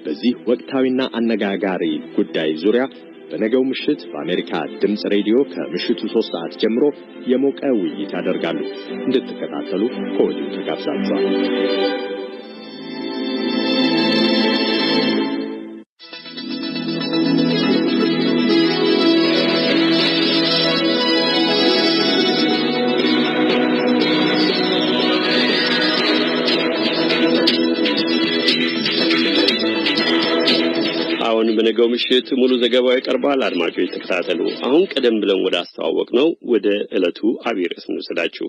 በዚህ ወቅታዊና አነጋጋሪ ጉዳይ ዙሪያ በነገው ምሽት በአሜሪካ ድምጽ ሬዲዮ ከምሽቱ 3 ሰዓት ጀምሮ የሞቀ ውይይት ያደርጋሉ። እንድትከታተሉ ከወዲሁ ተጋብዛችኋል። በነገው ምሽት ሙሉ ዘገባው ይቀርባል። አድማጮች ተከታተሉ። አሁን ቀደም ብለን ወደ አስተዋወቅ ነው ወደ ዕለቱ አብይ ርዕስ እንውሰዳችሁ።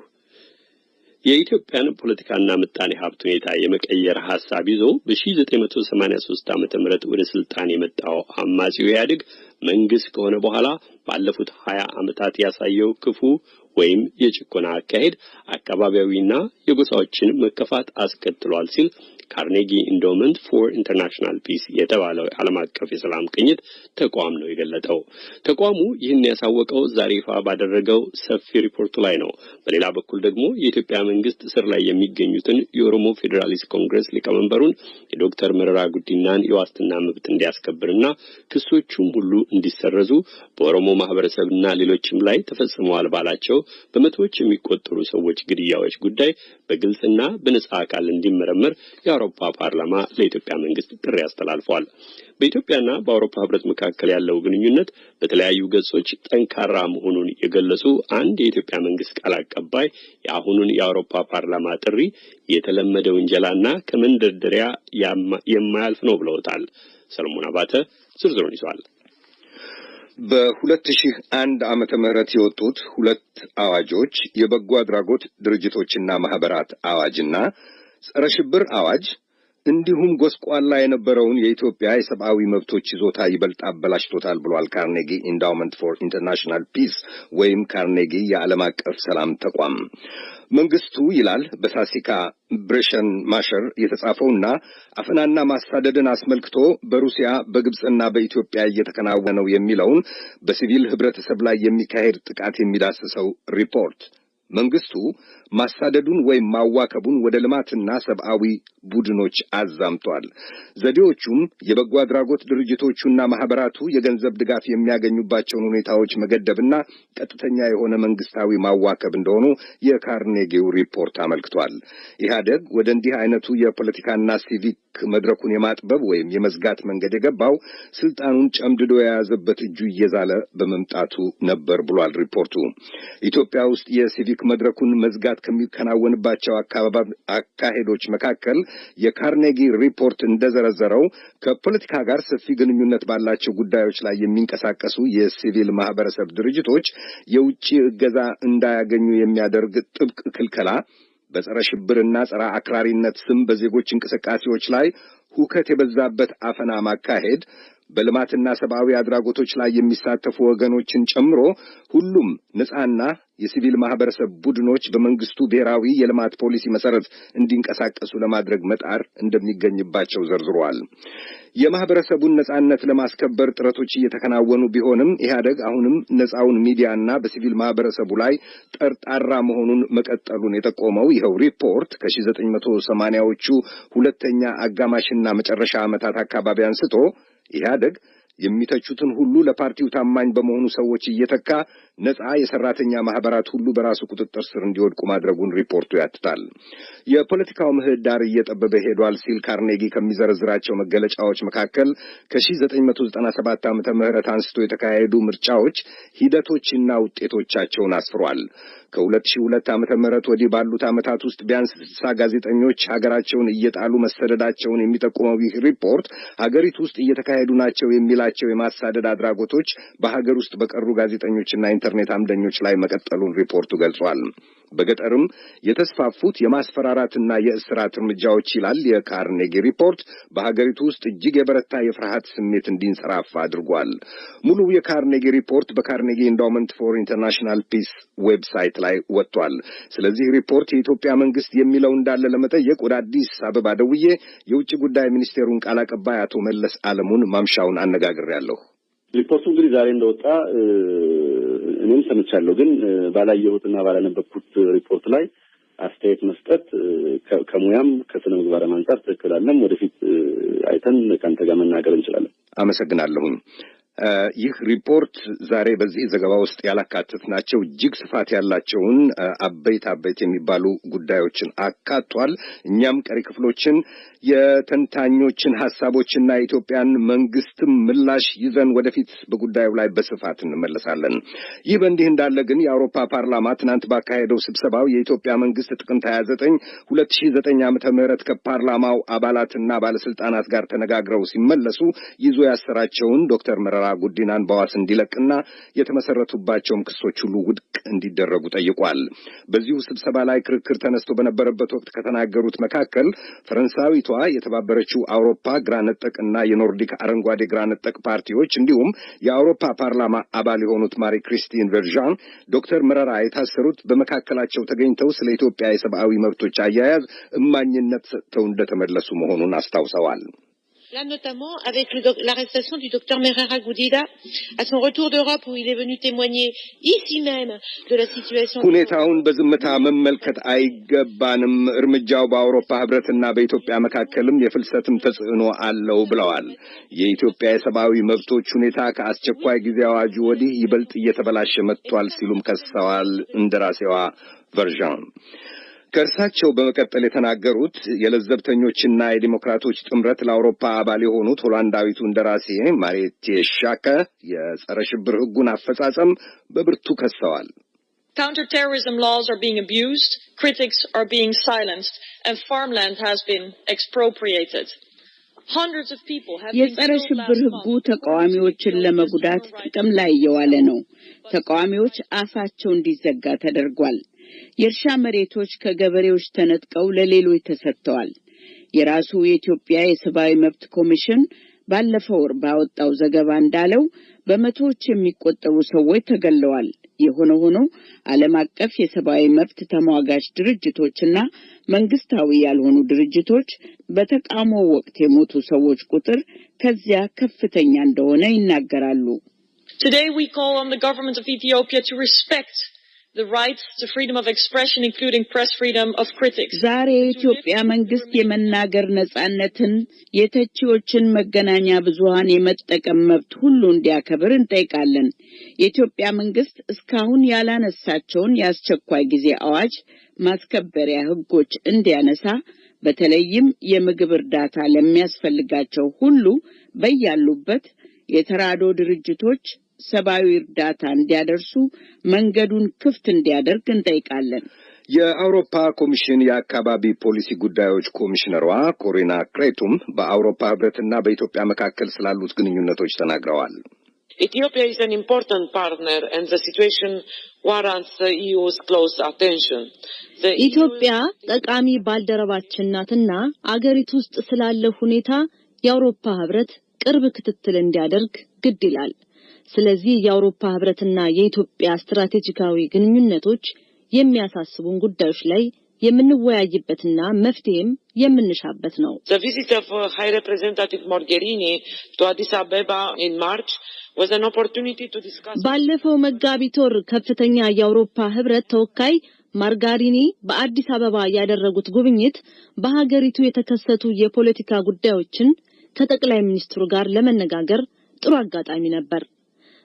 የኢትዮጵያን ፖለቲካና ምጣኔ ሀብት ሁኔታ የመቀየር ሐሳብ ይዞ በ1983 ዓመተ ምህረት ወደ ስልጣን የመጣው አማጺው ኢህአዴግ መንግስት ከሆነ በኋላ ባለፉት 20 ዓመታት ያሳየው ክፉ ወይም የጭቆና አካሄድ አካባቢያዊና የጎሳዎችን መከፋት አስከትሏል ሲል ካርኔጊ ኢንዶመንት ፎር ኢንተርናሽናል ፒስ የተባለው ዓለም አቀፍ የሰላም ቅኝት ተቋም ነው የገለጠው። ተቋሙ ይህን ያሳወቀው ዛሬ ይፋ ባደረገው ሰፊ ሪፖርቱ ላይ ነው። በሌላ በኩል ደግሞ የኢትዮጵያ መንግስት እስር ላይ የሚገኙትን የኦሮሞ ፌዴራሊስት ኮንግረስ ሊቀመንበሩን የዶክተር መረራ ጉዲናን የዋስትና መብት እንዲያስከብርና ክሶቹም ሁሉ እንዲሰረዙ በኦሮሞ ማህበረሰብና ሌሎችም ላይ ተፈጽመዋል ባላቸው በመቶዎች የሚቆጠሩ ሰዎች ግድያዎች ጉዳይ በግልጽና በነጻ አካል እንዲመረመር የአውሮፓ ፓርላማ ለኢትዮጵያ መንግስት ጥሪ አስተላልፏል። በኢትዮጵያና በአውሮፓ ህብረት መካከል ያለው ግንኙነት በተለያዩ ገጾች ጠንካራ መሆኑን የገለጹ አንድ የኢትዮጵያ መንግስት ቃል አቀባይ የአሁኑን የአውሮፓ ፓርላማ ጥሪ የተለመደ ወንጀላና ከመንደርደሪያ የማያልፍ ነው ብለውታል። ሰለሞን አባተ ዝርዝሩን ይዟል። በ2001 ዓመተ ምህረት የወጡት ሁለት አዋጆች የበጎ አድራጎት ድርጅቶችና ማህበራት አዋጅና ጸረ ሽብር አዋጅ እንዲሁም ጎስቋላ የነበረውን የኢትዮጵያ የሰብአዊ መብቶች ይዞታ ይበልጥ አበላሽቶታል ብሏል ካርኔጊ ኢንዳውመንት ፎር ኢንተርናሽናል ፒስ ወይም ካርኔጊ የዓለም አቀፍ ሰላም ተቋም። መንግስቱ ይላል በሳሲካ ብሬሸን ማሸር የተጻፈውና አፈናና ማሳደድን አስመልክቶ በሩሲያ በግብጽና በኢትዮጵያ እየተከናወነ ነው የሚለውን በሲቪል ህብረተሰብ ላይ የሚካሄድ ጥቃት የሚዳስሰው ሪፖርት መንግስቱ ማሳደዱን ወይም ማዋከቡን ወደ ልማትና ሰብአዊ ቡድኖች አዛምቷል። ዘዴዎቹም የበጎ አድራጎት ድርጅቶቹና ማህበራቱ የገንዘብ ድጋፍ የሚያገኙባቸውን ሁኔታዎች መገደብና ቀጥተኛ የሆነ መንግስታዊ ማዋከብ እንደሆኑ የካርኔጊው ሪፖርት አመልክቷል። ኢህአደግ ወደ እንዲህ አይነቱ የፖለቲካና ሲቪክ መድረኩን የማጥበብ ወይም የመዝጋት መንገድ የገባው ስልጣኑን ጨምድዶ የያዘበት እጁ እየዛለ በመምጣቱ ነበር ብሏል ሪፖርቱ። ኢትዮጵያ ውስጥ የሲቪክ መድረኩን መዝጋት ከሚከናወንባቸው አካሄዶች መካከል የካርኔጊ ሪፖርት እንደዘረዘረው ከፖለቲካ ጋር ሰፊ ግንኙነት ባላቸው ጉዳዮች ላይ የሚንቀሳቀሱ የሲቪል ማህበረሰብ ድርጅቶች የውጭ እገዛ እንዳያገኙ የሚያደርግ ጥብቅ ክልከላ፣ በጸረ ሽብርና ጸረ አክራሪነት ስም በዜጎች እንቅስቃሴዎች ላይ ሁከት የበዛበት አፈና ማካሄድ፣ በልማትና ሰብአዊ አድራጎቶች ላይ የሚሳተፉ ወገኖችን ጨምሮ ሁሉም ነፃና የሲቪል ማህበረሰብ ቡድኖች በመንግስቱ ብሔራዊ የልማት ፖሊሲ መሰረት እንዲንቀሳቀሱ ለማድረግ መጣር እንደሚገኝባቸው ዘርዝሯል። የማህበረሰቡን ነፃነት ለማስከበር ጥረቶች እየተከናወኑ ቢሆንም ኢህአደግ አሁንም ነፃውን ሚዲያና በሲቪል ማህበረሰቡ ላይ ጠርጣራ መሆኑን መቀጠሉን የጠቆመው ይኸው ሪፖርት ከ1980ዎቹ ሁለተኛ አጋማሽና መጨረሻ ዓመታት አካባቢ አንስቶ ኢህአደግ የሚተቹትን ሁሉ ለፓርቲው ታማኝ በመሆኑ ሰዎች እየተካ ነፃ የሰራተኛ ማህበራት ሁሉ በራሱ ቁጥጥር ስር እንዲወድቁ ማድረጉን ሪፖርቱ ያትታል። የፖለቲካው ምህዳር እየጠበበ ሄዷል ሲል ካርኔጊ ከሚዘረዝራቸው መገለጫዎች መካከል ከ1997 ዓመተ ምህረት አንስቶ የተካሄዱ ምርጫዎች ሂደቶችና ውጤቶቻቸውን አስፍሯል። ከ2002 ዓመተ ምህረት ወዲህ ባሉት ዓመታት ውስጥ ቢያንስ 60 ጋዜጠኞች ሀገራቸውን እየጣሉ መሰደዳቸውን የሚጠቁመው ይህ ሪፖርት ሀገሪቱ ውስጥ እየተካሄዱ ናቸው የሚላቸው የማሳደድ አድራጎቶች በሀገር ውስጥ በቀሩ ጋዜጠኞችና ኢንተርኔት አምደኞች ላይ መቀጠሉን ሪፖርቱ ገልጿል። በገጠርም የተስፋፉት የማስፈራራትና የእስራት እርምጃዎች ይላል የካርኔጊ ሪፖርት በሀገሪቱ ውስጥ እጅግ የበረታ የፍርሃት ስሜት እንዲንሰራፋ አድርጓል። ሙሉ የካርኔጊ ሪፖርት በካርኔጊ ኢንዳውመንት ፎር ኢንተርናሽናል ፒስ ዌብሳይት ላይ ወጥቷል። ስለዚህ ሪፖርት የኢትዮጵያ መንግስት የሚለው እንዳለ ለመጠየቅ ወደ አዲስ አበባ ደውዬ የውጭ ጉዳይ ሚኒስቴሩን ቃል አቀባይ አቶ መለስ አለሙን ማምሻውን አነጋግሬያለሁ። ሪፖርቱ እንግዲህ ዛሬ እንደወጣ እኔም ሰምቻለሁ፣ ግን ባላየሁትና ባላነበብኩት ሪፖርት ላይ አስተያየት መስጠት ከሙያም ከስነ ምግባርም አንጻር ትክክል አይደለም። ወደፊት አይተን ካንተ ጋር መናገር እንችላለን። አመሰግናለሁኝ። ይህ ሪፖርት ዛሬ በዚህ ዘገባ ውስጥ ያላካተትናቸው እጅግ ስፋት ያላቸውን አበይት የሚባሉ ጉዳዮችን አካቷል። እኛም ቀሪ ክፍሎችን የተንታኞችን ሐሳቦችና የኢትዮጵያን መንግስትም ምላሽ ይዘን ወደፊት በጉዳዩ ላይ በስፋት እንመለሳለን። ይህ በእንዲህ እንዳለ ግን የአውሮፓ ፓርላማ ትናንት ባካሄደው ስብሰባው የኢትዮጵያ መንግስት ጥቅምት 29 2009 ዓመተ ምህረት ከፓርላማው አባላትና ባለስልጣናት ጋር ተነጋግረው ሲመለሱ ይዞ ያሰራቸውን ዶክተር መረራ መረራ ጉዲናን በዋስ እንዲለቅና የተመሰረቱባቸውም ክሶች ሁሉ ውድቅ እንዲደረጉ ጠይቋል። በዚሁ ስብሰባ ላይ ክርክር ተነስቶ በነበረበት ወቅት ከተናገሩት መካከል ፈረንሳዊቷ የተባበረችው አውሮፓ ግራ ነጠቅና የኖርዲክ አረንጓዴ ግራ ነጠቅ ፓርቲዎች እንዲሁም የአውሮፓ ፓርላማ አባል የሆኑት ማሪ ክሪስቲን ቨርዣን ዶክተር መረራ የታሰሩት በመካከላቸው ተገኝተው ስለ ኢትዮጵያ የሰብአዊ መብቶች አያያዝ እማኝነት ሰጥተው እንደተመለሱ መሆኑን አስታውሰዋል። Là, notamment, avec l'arrestation du docteur Merera Gudina à son retour d'Europe où il est venu témoigner ici même de la situation. ሁኔታውን በዝምታ መመልከት አይገባንም። እርምጃው በአውሮፓ ህብረትና በኢትዮጵያ መካከልም የፍልሰትም ተጽዕኖ አለው ብለዋል። የኢትዮጵያ የሰብአዊ መብቶች ሁኔታ ከአስቸኳይ ጊዜ አዋጁ ወዲህ ይበልጥ እየተበላሸ መጥቷል ሲሉም ከሰዋል እንደራሴዋ ቨርዣን። ከእርሳቸው በመቀጠል የተናገሩት የለዘብተኞችና የዲሞክራቶች ጥምረት ለአውሮፓ አባል የሆኑት ሆላንዳዊቱ እንደራሴ ማሪቴ ሻከ የጸረ ሽብር ህጉን አፈጻጸም በብርቱ ከሰዋል። Counter-terrorism laws are being abused, critics are being silenced, and farmland has been expropriated. Hundreds of people have been የጸረ ሽብር ህጉ ተቃዋሚዎችን ለመጉዳት ጥቅም ላይ እየዋለ ነው። ተቃዋሚዎች አፋቸው እንዲዘጋ ተደርጓል። የእርሻ መሬቶች ከገበሬዎች ተነጥቀው ለሌሎች ተሰጥተዋል። የራሱ የኢትዮጵያ የሰብአዊ መብት ኮሚሽን ባለፈው ወር ባወጣው ዘገባ እንዳለው በመቶዎች የሚቆጠሩ ሰዎች ተገለዋል። የሆነ ሆኖ ዓለም አቀፍ የሰብአዊ መብት ተሟጋች ድርጅቶችና መንግስታዊ ያልሆኑ ድርጅቶች በተቃውሞ ወቅት የሞቱ ሰዎች ቁጥር ከዚያ ከፍተኛ እንደሆነ ይናገራሉ። Today we call on the government of Ethiopia to respect the rights to freedom of expression, including press freedom of critics. ዛሬ የኢትዮጵያ መንግስት የመናገር ነጻነትን፣ የተቺዎችን መገናኛ ብዙሃን የመጠቀም መብት ሁሉ እንዲያከብር እንጠይቃለን። የኢትዮጵያ መንግስት እስካሁን ያላነሳቸውን የአስቸኳይ ጊዜ አዋጅ ማስከበሪያ ህጎች እንዲያነሳ፣ በተለይም የምግብ እርዳታ ለሚያስፈልጋቸው ሁሉ በያሉበት የተራዶ ድርጅቶች ሰብአዊ እርዳታ እንዲያደርሱ መንገዱን ክፍት እንዲያደርግ እንጠይቃለን። የአውሮፓ ኮሚሽን የአካባቢ ፖሊሲ ጉዳዮች ኮሚሽነሯ ኮሪና ክሬቱም በአውሮፓ ህብረትና በኢትዮጵያ መካከል ስላሉት ግንኙነቶች ተናግረዋል። Ethiopia is an important partner and the situation warrants the EU's close attention. ኢትዮጵያ ጠቃሚ ባልደረባችን ናትና አገሪቱ ውስጥ ስላለ ሁኔታ የአውሮፓ ህብረት ቅርብ ክትትል እንዲያደርግ ግድ ይላል። ስለዚህ የአውሮፓ ህብረትና የኢትዮጵያ ስትራቴጂካዊ ግንኙነቶች የሚያሳስቡን ጉዳዮች ላይ የምንወያይበትና መፍትሄም የምንሻበት ነው። The visit of High Representative Mogherini to Addis Ababa in March was an opportunity to discuss. ባለፈው መጋቢት ወር ከፍተኛ የአውሮፓ ህብረት ተወካይ ማርጋሪኒ በአዲስ አበባ ያደረጉት ጉብኝት በሀገሪቱ የተከሰቱ የፖለቲካ ጉዳዮችን ከጠቅላይ ሚኒስትሩ ጋር ለመነጋገር ጥሩ አጋጣሚ ነበር።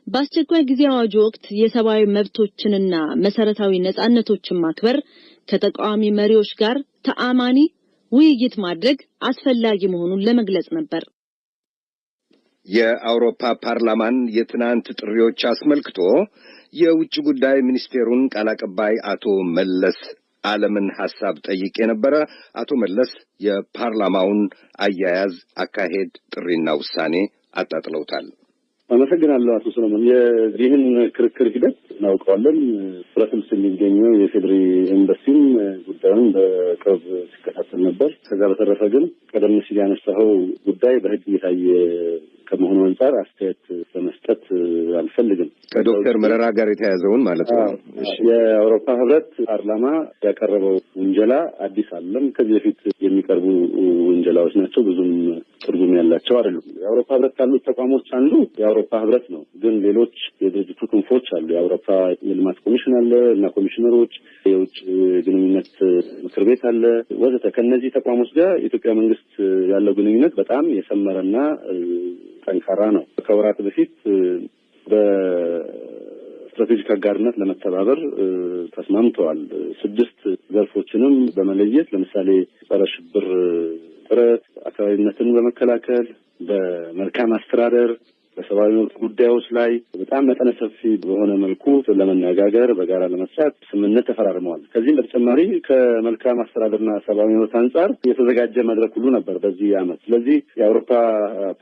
በአስቸኳይ ጊዜ አዋጅ ወቅት የሰብአዊ መብቶችንና መሰረታዊ ነጻነቶችን ማክበር ከተቃዋሚ መሪዎች ጋር ተአማኒ ውይይት ማድረግ አስፈላጊ መሆኑን ለመግለጽ ነበር። የአውሮፓ ፓርላማን የትናንት ጥሪዎች አስመልክቶ የውጭ ጉዳይ ሚኒስቴሩን ቃል አቀባይ አቶ መለስ ዓለምን ሐሳብ ጠይቄ ነበረ። አቶ መለስ የፓርላማውን አያያዝ፣ አካሄድ፣ ጥሪና ውሳኔ አጣጥለውታል። አመሰግናለሁ አቶ ሰለሞን። የዚህን ክርክር ሂደት እናውቀዋለን። ብረስልስ የሚገኘው የፌዴሪ ኤምባሲም ጉዳዩን በቅርብ ሲከታተል ነበር። ከዛ በተረፈ ግን ቀደም ሲል ያነሳኸው ጉዳይ በሕግ የታየ ከመሆኑ አንጻር አስተያየት ለመስጠት አልፈልግም። ከዶክተር መረራ ጋር የተያዘውን ማለት ነው። የአውሮፓ ህብረት ፓርላማ ያቀረበው ውንጀላ አዲስ አይደለም። ከዚህ በፊት የሚቀርቡ ውንጀላዎች ናቸው። ብዙም ትርጉም ያላቸው አይደሉም። የአውሮፓ ህብረት ካሉት ተቋሞች አንዱ የአውሮፓ ህብረት ነው። ግን ሌሎች የድርጅቱ ክንፎች አሉ። የአውሮፓ የልማት ኮሚሽን አለ እና ኮሚሽነሮች፣ የውጭ ግንኙነት ምክር ቤት አለ ወዘተ። ከነዚህ ተቋሞች ጋር የኢትዮጵያ መንግስት ያለው ግንኙነት በጣም የሰመረና ጠንካራ ነው። ከወራት በፊት በስትራቴጂክ አጋርነት ለመተባበር ተስማምተዋል። 6 ዘርፎችንም በመለየት ለምሳሌ ጸረ ሽብር ጥረት፣ አካባቢነትን በመከላከል፣ በመልካም አስተዳደር፣ በሰብአዊ መብት ጉዳዮች ላይ በጣም መጠነ ሰፊ በሆነ መልኩ ለመነጋገር በጋራ ለመስራት ስምምነት ተፈራርመዋል። ከዚህም በተጨማሪ ከመልካም አስተዳደርና ሰብአዊ መብት አንጻር የተዘጋጀ መድረክ ሁሉ ነበር በዚህ ዓመት። ስለዚህ የአውሮፓ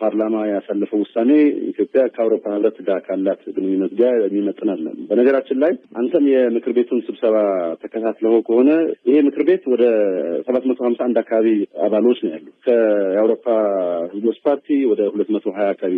ፓርላማ ያሳለፈው ውሳኔ ኢትዮጵያ ከአውሮፓ ህብረት ጋር ካላት ግንኙነት ጋር የሚመጥን አይደለም። በነገራችን ላይ አንተም የምክር ቤቱን ስብሰባ ተከታትለው ከሆነ ይሄ ምክር ቤት ወደ 751 አካባቢ አባሎች ነው ያሉት። ከአውሮፓ ህዝቦች ፓርቲ ወደ 220 አካባቢ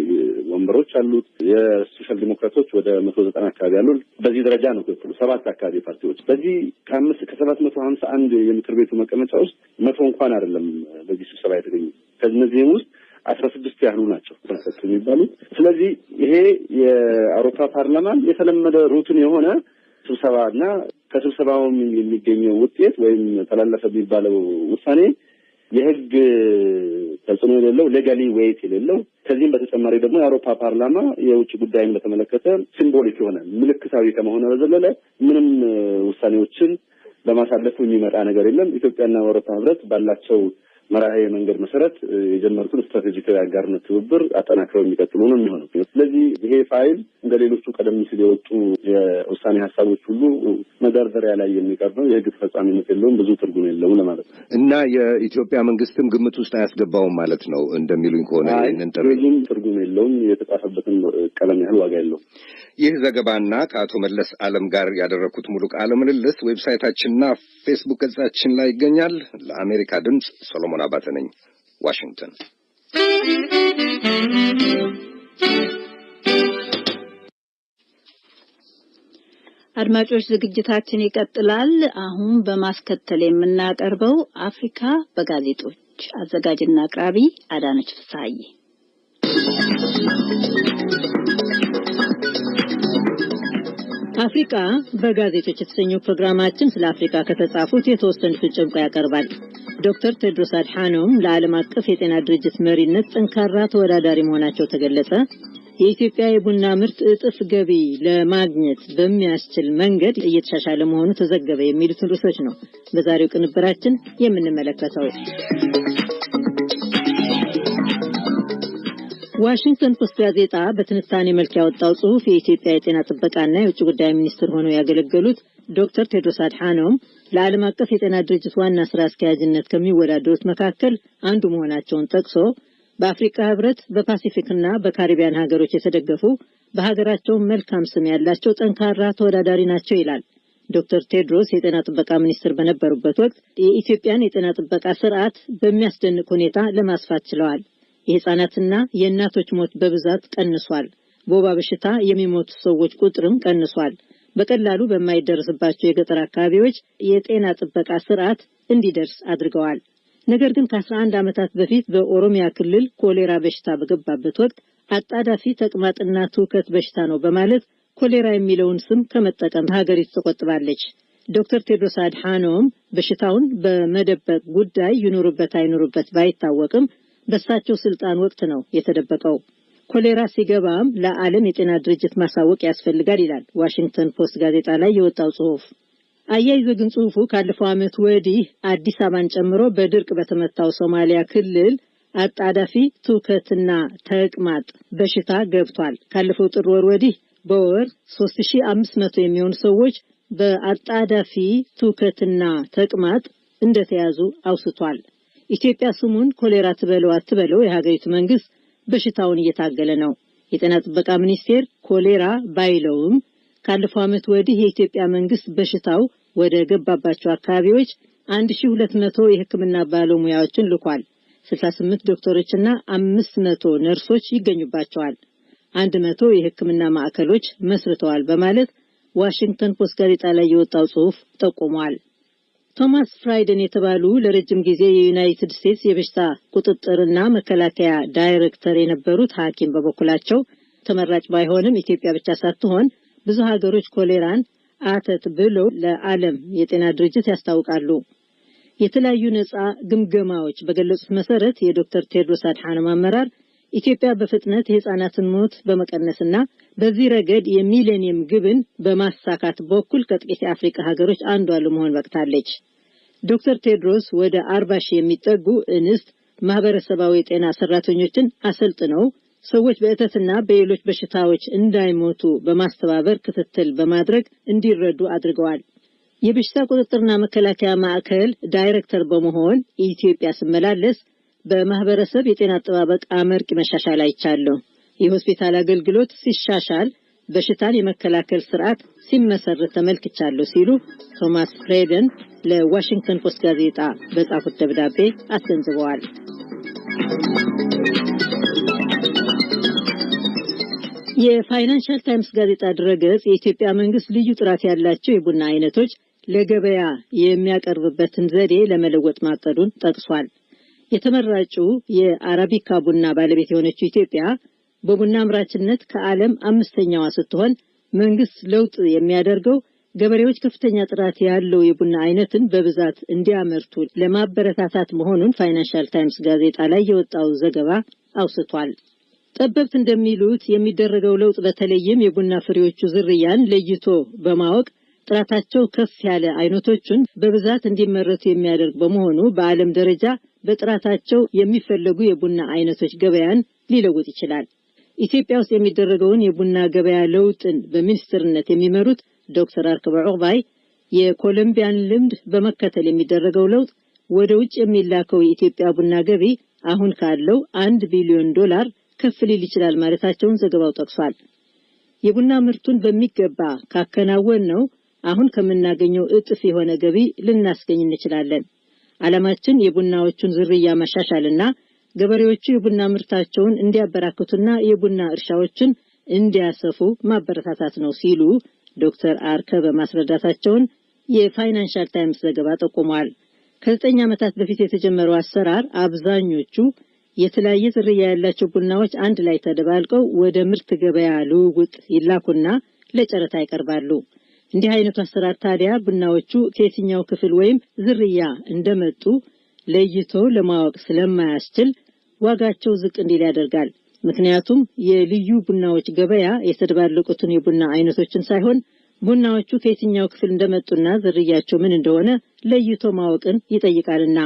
ወንበሮች አሉት። የሶሻል ዲሞክራቶች ወደ 190 አካባቢ አሉት። በዚህ ደረጃ ነው ክፍሉ 7 አካባቢ ፓርቲዎች። በዚህ ከ751 የምክር ቤቱ መቀመጫ ውስጥ 100 እንኳን አይደለም በዚህ ስብሰባ የተገኙ። ከነዚህም ውስጥ 16 ያህሉ ናቸው ተሰጥቶ የሚባሉት። ስለዚህ ይሄ የአውሮፓ ፓርላማን የተለመደ ሩትን የሆነ ስብሰባና ከስብሰባው የሚገኘው ውጤት ወይም ተላለፈ የሚባለው ውሳኔ የህግ ተጽዕኖ የሌለው ሌጋሊ ዌይት የሌለው ከዚህም በተጨማሪ ደግሞ የአውሮፓ ፓርላማ የውጭ ጉዳይን በተመለከተ ሲምቦሊክ የሆነ ምልክታዊ ከመሆኑ በዘለለ ምንም ውሳኔዎችን በማሳለፍ የሚመጣ ነገር የለም። ኢትዮጵያና የአውሮፓ ህብረት ባላቸው መራሄ መንገድ መሰረት የጀመሩትን ስትራቴጂካዊ አጋርነት ትብብር አጠናክረው የሚቀጥሉ ነው የሚሆነው። ስለዚህ ይሄ ፋይል እንደ ሌሎቹ ቀደም ሲል የወጡ የውሳኔ ሀሳቦች ሁሉ መደርደሪያ ላይ የሚቀርብ ነው። የህግ ተፈጻሚነት የለውም፣ ብዙ ትርጉም የለውም ለማለት ነው እና የኢትዮጵያ መንግስትም ግምት ውስጥ አያስገባውም ማለት ነው እንደሚሉኝ ከሆነ ይህንን ትርጉም የለውም፣ የተጻፈበትን ቀለም ያህል ዋጋ የለውም። ይህ ዘገባና ከአቶ መለስ ዓለም ጋር ያደረኩት ሙሉ ቃለ ምልልስ ዌብሳይታችንና ፌስቡክ ገጻችን ላይ ይገኛል። ለአሜሪካ ድምጽ ሰሎሞን አባተ ነኝ፣ ዋሽንግተን። አድማጮች ዝግጅታችን ይቀጥላል። አሁን በማስከተል የምናቀርበው አፍሪካ በጋዜጦች አዘጋጅና አቅራቢ አዳነች ፍስሐዬ። አፍሪካ በጋዜጦች የተሰኘው ፕሮግራማችን ስለ አፍሪካ ከተጻፉት የተወሰኑትን ጨምቆ ያቀርባል። ዶክተር ቴድሮስ አድሓኖም ለዓለም አቀፍ የጤና ድርጅት መሪነት ጠንካራ ተወዳዳሪ መሆናቸው ተገለጸ። የኢትዮጵያ የቡና ምርት እጥፍ ገቢ ለማግኘት በሚያስችል መንገድ እየተሻሻለ መሆኑ ተዘገበ። የሚሉትን ርዕሶች ነው በዛሬው ቅንብራችን የምንመለከተው። ዋሽንግተን ፖስት ጋዜጣ በትንታኔ መልክ ያወጣው ጽሑፍ የኢትዮጵያ የጤና ጥበቃና የውጭ ጉዳይ ሚኒስትር ሆነው ያገለገሉት ዶክተር ቴድሮስ አድሓኖም ለዓለም አቀፍ የጤና ድርጅት ዋና ስራ አስኪያጅነት ከሚወዳደሩት መካከል አንዱ መሆናቸውን ጠቅሶ በአፍሪካ ህብረት፣ በፓሲፊክና በካሪቢያን ሀገሮች የተደገፉ በሀገራቸው መልካም ስም ያላቸው ጠንካራ ተወዳዳሪ ናቸው ይላል። ዶክተር ቴድሮስ የጤና ጥበቃ ሚኒስትር በነበሩበት ወቅት የኢትዮጵያን የጤና ጥበቃ ስርዓት በሚያስደንቅ ሁኔታ ለማስፋት ችለዋል። የህፃናትና የእናቶች ሞት በብዛት ቀንሷል። በወባ በሽታ የሚሞቱ ሰዎች ቁጥርም ቀንሷል። በቀላሉ በማይደርስባቸው የገጠር አካባቢዎች የጤና ጥበቃ ስርዓት እንዲደርስ አድርገዋል። ነገር ግን ከ11 ዓመታት በፊት በኦሮሚያ ክልል ኮሌራ በሽታ በገባበት ወቅት አጣዳፊ ተቅማጥና ትውከት በሽታ ነው በማለት ኮሌራ የሚለውን ስም ከመጠቀም ሀገሪቱ ተቆጥባለች። ዶክተር ቴድሮስ አድሓኖም በሽታውን በመደበቅ ጉዳይ ይኑሩበት አይኑሩበት ባይታወቅም በሳቸው ስልጣን ወቅት ነው የተደበቀው። ኮሌራ ሲገባም ለዓለም የጤና ድርጅት ማሳወቅ ያስፈልጋል ይላል ዋሽንግተን ፖስት ጋዜጣ ላይ የወጣው ጽሑፍ። አያይዞ ግን ጽሑፉ ካለፈው ዓመት ወዲህ አዲስ አበባን ጨምሮ በድርቅ በተመታው ሶማሊያ ክልል አጣዳፊ ትውከትና ተቅማጥ በሽታ ገብቷል። ካለፈው ጥር ወር ወዲህ በወር 3500 የሚሆኑ ሰዎች በአጣዳፊ ትውከትና ተቅማጥ እንደተያዙ አውስቷል። ኢትዮጵያ ስሙን ኮሌራ ትበለው አትበለው የሀገሪቱ መንግስት በሽታውን እየታገለ ነው። የጤና ጥበቃ ሚኒስቴር ኮሌራ ባይለውም ካለፈው ዓመት ወዲህ የኢትዮጵያ መንግስት በሽታው ወደ ገባባቸው አካባቢዎች 1200 የሕክምና ባለሙያዎችን ልኳል። 68 ዶክተሮችና 500 ነርሶች ይገኙባቸዋል። 100 የሕክምና ማዕከሎች መስርተዋል በማለት ዋሽንግተን ፖስት ጋዜጣ ላይ የወጣው ጽሑፍ ጠቁሟል። ቶማስ ፍራይደን የተባሉ ለረጅም ጊዜ የዩናይትድ ስቴትስ የበሽታ ቁጥጥርና መከላከያ ዳይሬክተር የነበሩት ሐኪም በበኩላቸው ተመራጭ ባይሆንም ኢትዮጵያ ብቻ ሳትሆን ብዙ ሀገሮች ኮሌራን አተት ብለው ለዓለም የጤና ድርጅት ያስታውቃሉ። የተለያዩ ነፃ ግምገማዎች በገለጹት መሰረት የዶክተር ቴድሮስ አድሓኖም አመራር ኢትዮጵያ በፍጥነት የህፃናትን ሞት በመቀነስና በዚህ ረገድ የሚሌኒየም ግብን በማሳካት በኩል ከጥቂት የአፍሪካ ሀገሮች አንዷ ለመሆን በቅታለች። ዶክተር ቴድሮስ ወደ 40,000 የሚጠጉ እንስት ማህበረሰባዊ የጤና ሰራተኞችን አሰልጥነው ሰዎች በእተትና በሌሎች በሽታዎች እንዳይሞቱ በማስተባበር ክትትል በማድረግ እንዲረዱ አድርገዋል። የበሽታ ቁጥጥርና መከላከያ ማዕከል ዳይሬክተር በመሆን ኢትዮጵያ ስመላለስ በማህበረሰብ የጤና አጠባበቅ አመርቂ መሻሻል አይቻለሁ። የሆስፒታል አገልግሎት ሲሻሻል በሽታን የመከላከል ስርዓት ሲመሰረት ተመልክቻለሁ ሲሉ ቶማስ ፍሬደን ለዋሽንግተን ፖስት ጋዜጣ በጻፉት ደብዳቤ አስገንዝበዋል። የፋይናንሻል ታይምስ ጋዜጣ ድረገጽ የኢትዮጵያ መንግስት ልዩ ጥራት ያላቸው የቡና አይነቶች ለገበያ የሚያቀርብበትን ዘዴ ለመለወጥ ማቀዱን ጠቅሷል። የተመራጩ የአራቢካ ቡና ባለቤት የሆነችው ኢትዮጵያ በቡና አምራችነት ከዓለም 5ኛዋ ስትሆን መንግስት ለውጥ የሚያደርገው ገበሬዎች ከፍተኛ ጥራት ያለው የቡና አይነትን በብዛት እንዲያመርቱ ለማበረታታት መሆኑን ፋይናንሻል ታይምስ ጋዜጣ ላይ የወጣው ዘገባ አውስቷል። ጠበብት እንደሚሉት የሚደረገው ለውጥ በተለይም የቡና ፍሬዎቹ ዝርያን ለይቶ በማወቅ ጥራታቸው ከፍ ያለ አይነቶችን በብዛት እንዲመረቱ የሚያደርግ በመሆኑ በዓለም ደረጃ በጥራታቸው የሚፈለጉ የቡና አይነቶች ገበያን ሊለውጥ ይችላል። ኢትዮጵያ ውስጥ የሚደረገውን የቡና ገበያ ለውጥን በሚኒስትርነት የሚመሩት ዶክተር አርከበ ዑቅባይ የኮሎምቢያን ልምድ በመከተል የሚደረገው ለውጥ ወደ ውጭ የሚላከው የኢትዮጵያ ቡና ገቢ አሁን ካለው $1 ቢሊዮን ከፍ ሊል ይችላል ማለታቸውን ዘገባው ጠቅሷል። የቡና ምርቱን በሚገባ ካከናወን ነው አሁን ከምናገኘው እጥፍ የሆነ ገቢ ልናስገኝ እንችላለን። ዓላማችን የቡናዎቹን ዝርያ ማሻሻልና ገበሬዎቹ የቡና ምርታቸውን እንዲያበራክቱና የቡና እርሻዎችን እንዲያሰፉ ማበረታታት ነው ሲሉ ዶክተር አርከበ ማስረዳታቸውን የፋይናንሻል ታይምስ ዘገባ ጠቁሟል። ከ9 ዓመታት በፊት የተጀመረው አሰራር አብዛኞቹ የተለያየ ዝርያ ያላቸው ቡናዎች አንድ ላይ ተደባልቀው ወደ ምርት ገበያ ልውውጥ ይላኩና ለጨረታ ይቀርባሉ። እንዲህ አይነቱ አሰራር ታዲያ ቡናዎቹ ከየትኛው ክፍል ወይም ዝርያ እንደመጡ ለይቶ ለማወቅ ስለማያስችል ዋጋቸው ዝቅ እንዲል ያደርጋል። ምክንያቱም የልዩ ቡናዎች ገበያ የተደባለቁትን የቡና አይነቶችን ሳይሆን ቡናዎቹ ከየትኛው ክፍል እንደመጡና ዝርያቸው ምን እንደሆነ ለይቶ ማወቅን ይጠይቃልና።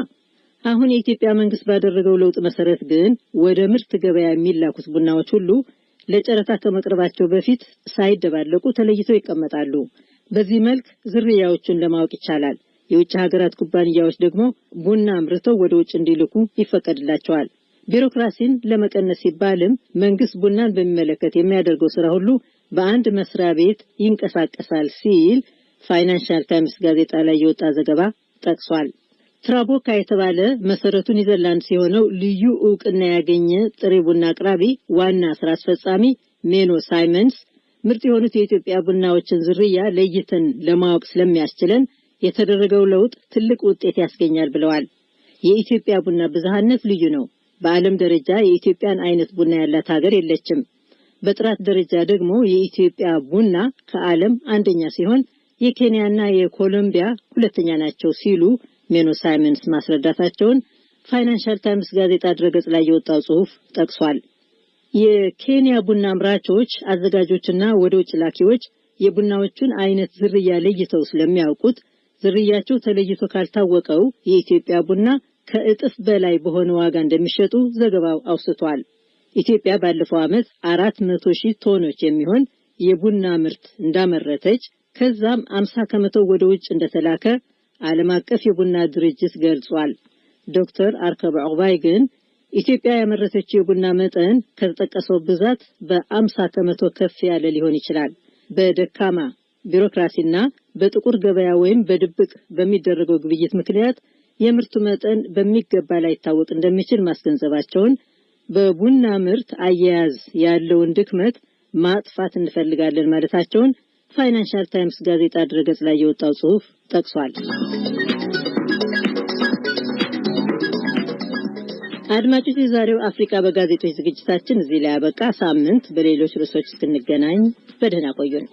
አሁን የኢትዮጵያ መንግስት ባደረገው ለውጥ መሰረት ግን ወደ ምርት ገበያ የሚላኩት ቡናዎች ሁሉ ለጨረታ ከመቅረባቸው በፊት ሳይደባለቁ ተለይተው ይቀመጣሉ። በዚህ መልክ ዝርያዎቹን ለማወቅ ይቻላል። የውጭ ሀገራት ኩባንያዎች ደግሞ ቡና አምርተው ወደ ውጭ እንዲልኩ ይፈቀድላቸዋል። ቢሮክራሲን ለመቀነስ ሲባልም መንግስት ቡናን በሚመለከት የሚያደርገው ስራ ሁሉ በአንድ መስሪያ ቤት ይንቀሳቀሳል ሲል ፋይናንሻል ታይምስ ጋዜጣ ላይ የወጣ ዘገባ ጠቅሷል። ትራቦካ የተባለ መሰረቱ ኔዘርላንድስ የሆነው ልዩ ዕውቅና ያገኘ ጥሬ ቡና አቅራቢ ዋና ስራ አስፈጻሚ ሜኖ ሳይመንስ ምርጥ የሆኑት የኢትዮጵያ ቡናዎችን ዝርያ ለይተን ለማወቅ ስለሚያስችለን የተደረገው ለውጥ ትልቅ ውጤት ያስገኛል ብለዋል። የኢትዮጵያ ቡና ብዝሃነት ልዩ ነው። በዓለም ደረጃ የኢትዮጵያን አይነት ቡና ያላት ሀገር የለችም። በጥራት ደረጃ ደግሞ የኢትዮጵያ ቡና ከዓለም አንደኛ ሲሆን የኬንያና የኮሎምቢያ ሁለተኛ ናቸው ሲሉ ሜኖ ሳይመንስ ማስረዳታቸውን ፋይናንሻል ታይምስ ጋዜጣ ድረገጽ ላይ የወጣው ጽሑፍ ጠቅሷል። የኬንያ ቡና አምራቾች፣ አዘጋጆችና ወደ ውጭ ላኪዎች የቡናዎቹን አይነት ዝርያ ለይተው ስለሚያውቁት ዝርያቸው ተለይቶ ካልታወቀው የኢትዮጵያ ቡና ከእጥፍ በላይ በሆነ ዋጋ እንደሚሸጡ ዘገባው አውስቷል። ኢትዮጵያ ባለፈው ዓመት 400,000 ቶኖች የሚሆን የቡና ምርት እንዳመረተች ከዛም 50 ከመቶ ወደ ውጭ እንደተላከ ዓለም አቀፍ የቡና ድርጅት ገልጿል። ዶክተር አርከበ ዑቅባይ ግን ኢትዮጵያ ያመረተችው የቡና መጠን ከተጠቀሰው ብዛት በ50 ከመቶ ከፍ ያለ ሊሆን ይችላል። በደካማ ቢሮክራሲና በጥቁር ገበያ ወይም በድብቅ በሚደረገው ግብይት ምክንያት የምርቱ መጠን በሚገባ ላይ ታወቅ እንደሚችል ማስገንዘባቸውን በቡና ምርት አያያዝ ያለውን ድክመት ማጥፋት እንፈልጋለን ማለታቸውን ፋይናንሻል ታይምስ ጋዜጣ ድረገጽ ላይ የወጣው ጽሑፍ ጠቅሷል። አድማጮች፣ የዛሬው አፍሪካ በጋዜጦች ዝግጅታችን እዚህ ላይ ያበቃ። ሳምንት በሌሎች ርዕሶች እስክንገናኝ በደህና ቆዩን።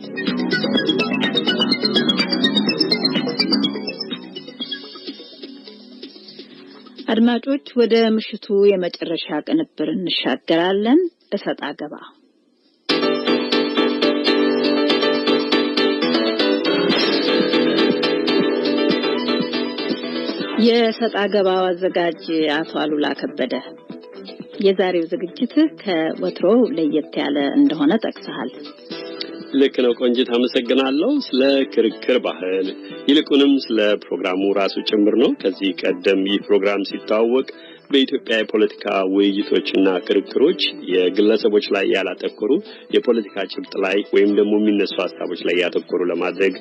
አድማጮች፣ ወደ ምሽቱ የመጨረሻ ቅንብር እንሻገራለን። እሰጥ አገባ የሰጣ ገባው አዘጋጅ አቶ አሉላ ከበደ። የዛሬው ዝግጅት ከወትሮው ለየት ያለ እንደሆነ ጠቅሰሃል። ልክ ነው ቆንጂት፣ አመሰግናለሁ። ስለ ክርክር ባህል ይልቁንም ስለ ፕሮግራሙ ራሱ ጭምር ነው። ከዚህ ቀደም ይህ ፕሮግራም ሲታወቅ በኢትዮጵያ የፖለቲካ ውይይቶችና ክርክሮች የግለሰቦች ላይ ያላተኮሩ የፖለቲካ ጭብጥ ላይ ወይም ደግሞ የሚነሱ ሀሳቦች ላይ ያተኮሩ ለማድረግ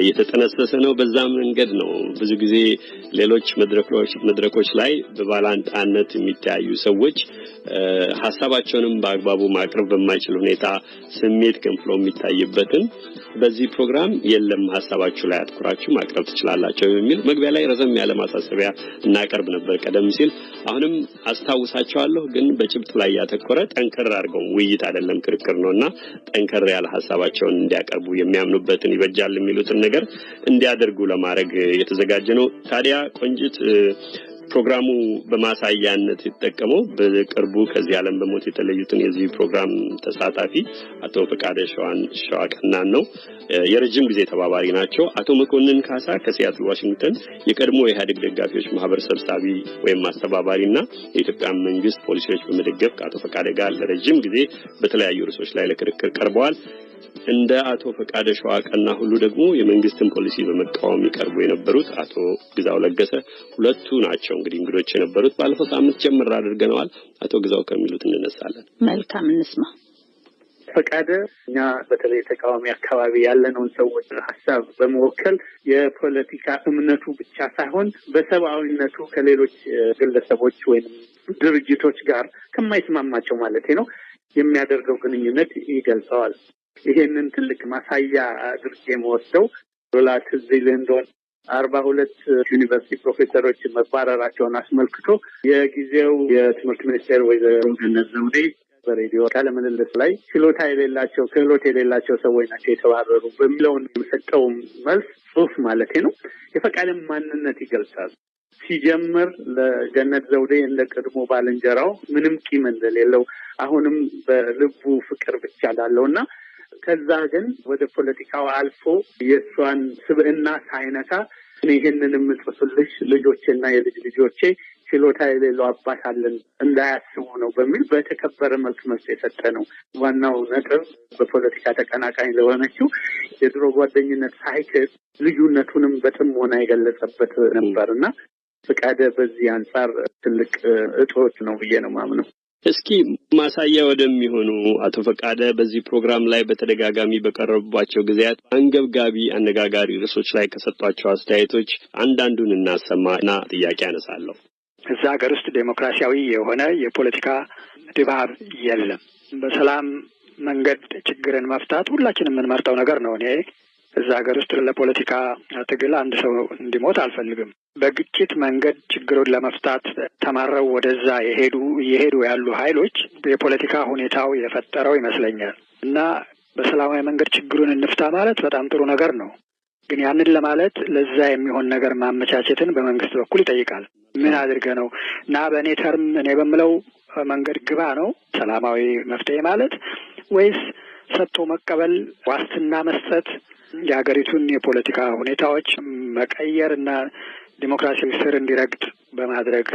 የተጠነሰሰ ነው። በዛ መንገድ ነው ብዙ ጊዜ ሌሎች መድረኮች ላይ በባላንጣነት የሚታዩ ሰዎች ሀሳባቸውንም በአግባቡ ማቅረብ በማይችል ሁኔታ ስሜት ገንፍሎ የሚታይበትን በዚህ ፕሮግራም የለም ሀሳባችሁ ላይ አትኩራችሁ ማቅረብ ትችላላችሁ የሚል መግቢያ ላይ ረዘም ያለ ማሳሰቢያ እናቀርብ ነበር ቀደም ሲል። አሁንም አስታውሳቸዋለሁ፣ ግን በጭብጥ ላይ ያተኮረ ጠንከር አድርገው ውይይት አይደለም ክርክር ነውና ጠንከር ያለ ሀሳባቸውን እንዲያቀርቡ የሚያምኑበትን ይበጃል የሚሉትን ነገር እንዲያደርጉ ለማድረግ የተዘጋጀ ነው። ታዲያ ቆንጂት ፕሮግራሙ በማሳያነት የተጠቀመው በቅርቡ ከዚህ ዓለም በሞት የተለዩትን የዚህ ፕሮግራም ተሳታፊ አቶ ፈቃደ ሸዋቀናን ነው። የረጅም ጊዜ ተባባሪ ናቸው። አቶ መኮንን ካሳ ከሲያትል ዋሽንግተን የቀድሞ የኢህአዴግ ደጋፊዎች ማህበር ሰብሳቢ ወይም አስተባባሪና የኢትዮጵያ መንግስት ፖሊሲዎች በመደገፍ ከአቶ ፈቃደ ጋር ለረጅም ጊዜ በተለያዩ ርዕሶች ላይ ለክርክር ቀርበዋል። እንደ አቶ ፈቃደ ሸዋቀና ሁሉ ደግሞ የመንግስትን ፖሊሲ በመቃወም ይቀርቡ የነበሩት አቶ ግዛው ለገሰ ሁለቱ ናቸው እንግዲህ እንግዶች የነበሩት። ባለፈው ሳምንት ጀምር አድርገናል። አቶ ግዛው ከሚሉት እንነሳለን። መልካም እንስማ። ፈቃደ እኛ በተለይ ተቃዋሚ አካባቢ ያለነውን ሰዎች ሀሳብ በመወከል የፖለቲካ እምነቱ ብቻ ሳይሆን በሰብአዊነቱ ከሌሎች ግለሰቦች ወይም ድርጅቶች ጋር ከማይስማማቸው ማለት ነው የሚያደርገው ግንኙነት ይገልጸዋል። ይሄንን ትልቅ ማሳያ አድርጌ የምወስደው ዶላት ዚልንዶን 42 ዩኒቨርሲቲ ፕሮፌሰሮች መባረራቸውን አስመልክቶ የጊዜው የትምህርት ሚኒስቴር ወይዘሮ ገነት ዘውዴ በሬዲዮ ቃለ ምልልስ ላይ ችሎታ የሌላቸው ክህሎት የሌላቸው ሰዎች ናቸው የተባረሩ በሚለውን የሰጠው መልስ ጽሑፍ ማለት ነው የፈቃደም ማንነት ይገልጻል። ሲጀምር ለገነት ዘውዴ እንደ ቀድሞ ባልንጀራው ምንም ቂም እንደሌለው አሁንም በልቡ ፍቅር ብቻ እንዳለውና ከዛ ግን ወደ ፖለቲካው አልፎ የሷን ስብዕና ሳይነካ እኔ ይሄንን የምጽፍልሽ ልጆቼና የልጅ ልጆቼ ችሎታ የሌለው አባት አለን እንዳያስቡ ነው በሚል በተከበረ መልክ መልስ የሰጠ ነው። ዋናው ነጥብ በፖለቲካ ተቀናቃኝ ለሆነችው የድሮ ጓደኝነት ሳይክል ልዩነቱንም በጥሞና የገለጸበት ነበርና ፈቃደ በዚህ አንጻር ትልቅ እጦት ነው ብዬ ነው ማምነው። እስኪ ማሳያ ወደሚሆኑ አቶ ፈቃደ በዚህ ፕሮግራም ላይ በተደጋጋሚ በቀረቡባቸው ጊዜያት አንገብጋቢ አነጋጋሪ ርዕሶች ላይ ከሰጧቸው አስተያየቶች አንዳንዱን እናሰማና ጥያቄ አነሳለሁ። እዛ ሀገር ውስጥ ዴሞክራሲያዊ የሆነ የፖለቲካ ድባብ የለም። በሰላም መንገድ ችግርን መፍታት ሁላችንም የምንመርጠው ነገር ነው። እኔ እዛ ሀገር ውስጥ ለፖለቲካ ትግል አንድ ሰው እንዲሞት አልፈልግም። በግጭት መንገድ ችግሩን ለመፍታት ተማረው ወደዛ እየሄዱ ያሉ ኃይሎች የፖለቲካ ሁኔታው የፈጠረው ይመስለኛል እና በሰላማዊ መንገድ ችግሩን እንፍታ ማለት በጣም ጥሩ ነገር ነው። ግን ያንን ለማለት ለዛ የሚሆን ነገር ማመቻቸትን በመንግስት በኩል ይጠይቃል። ምን አድርገ ነው እና በእኔ ተርም እኔ በምለው መንገድ ግባ ነው ሰላማዊ መፍትሄ ማለት ወይስ ሰጥቶ መቀበል፣ ዋስትና መስጠት፣ የሀገሪቱን የፖለቲካ ሁኔታዎች መቀየር እና ዲሞክራሲያዊ ስር እንዲረግጥ በማድረግ